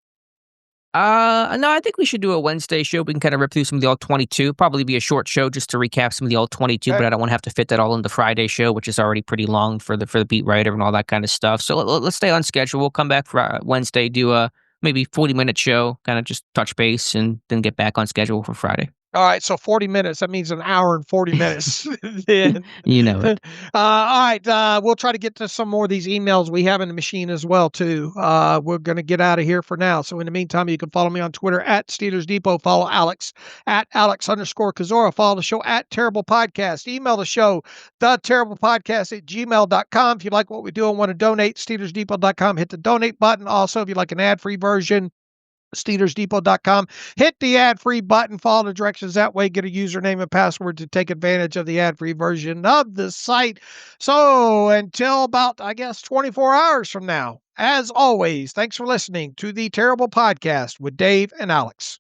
[SPEAKER 3] No, I think we should do a Wednesday show. We can kind of rip through some of the All-22. Probably be a short show just to recap some of the All-22,
[SPEAKER 4] Okay.
[SPEAKER 3] But I don't want to have to fit that all in the Friday show, which is already pretty long for the beat writer and all that kind of stuff. So let's stay on schedule. We'll come back for Wednesday, do a maybe 40-minute show, kind of just touch base, and then get back on schedule for Friday.
[SPEAKER 4] All right, so 40 minutes. That means an hour and 40 minutes. Then,
[SPEAKER 3] You know it.
[SPEAKER 4] all right, we'll try to get to some more of these emails we have in the machine as well, too. We're going to get out of here for now. So in the meantime, you can follow me on Twitter at Steelers Depot. Follow Alex at Alex_Kozora. Follow the show at Terrible Podcast. Email the show, theterriblepodcast@gmail.com. If you like what we do and want to donate, SteelersDepot.com. Hit the donate button. Also, if you like an ad-free version, SteelersDepot.com. Hit the ad-free button, follow the directions that way, get a username and password to take advantage of the ad-free version of the site. So until about, I guess, 24 hours from now, as always, thanks for listening to the Terrible Podcast with Dave and Alex.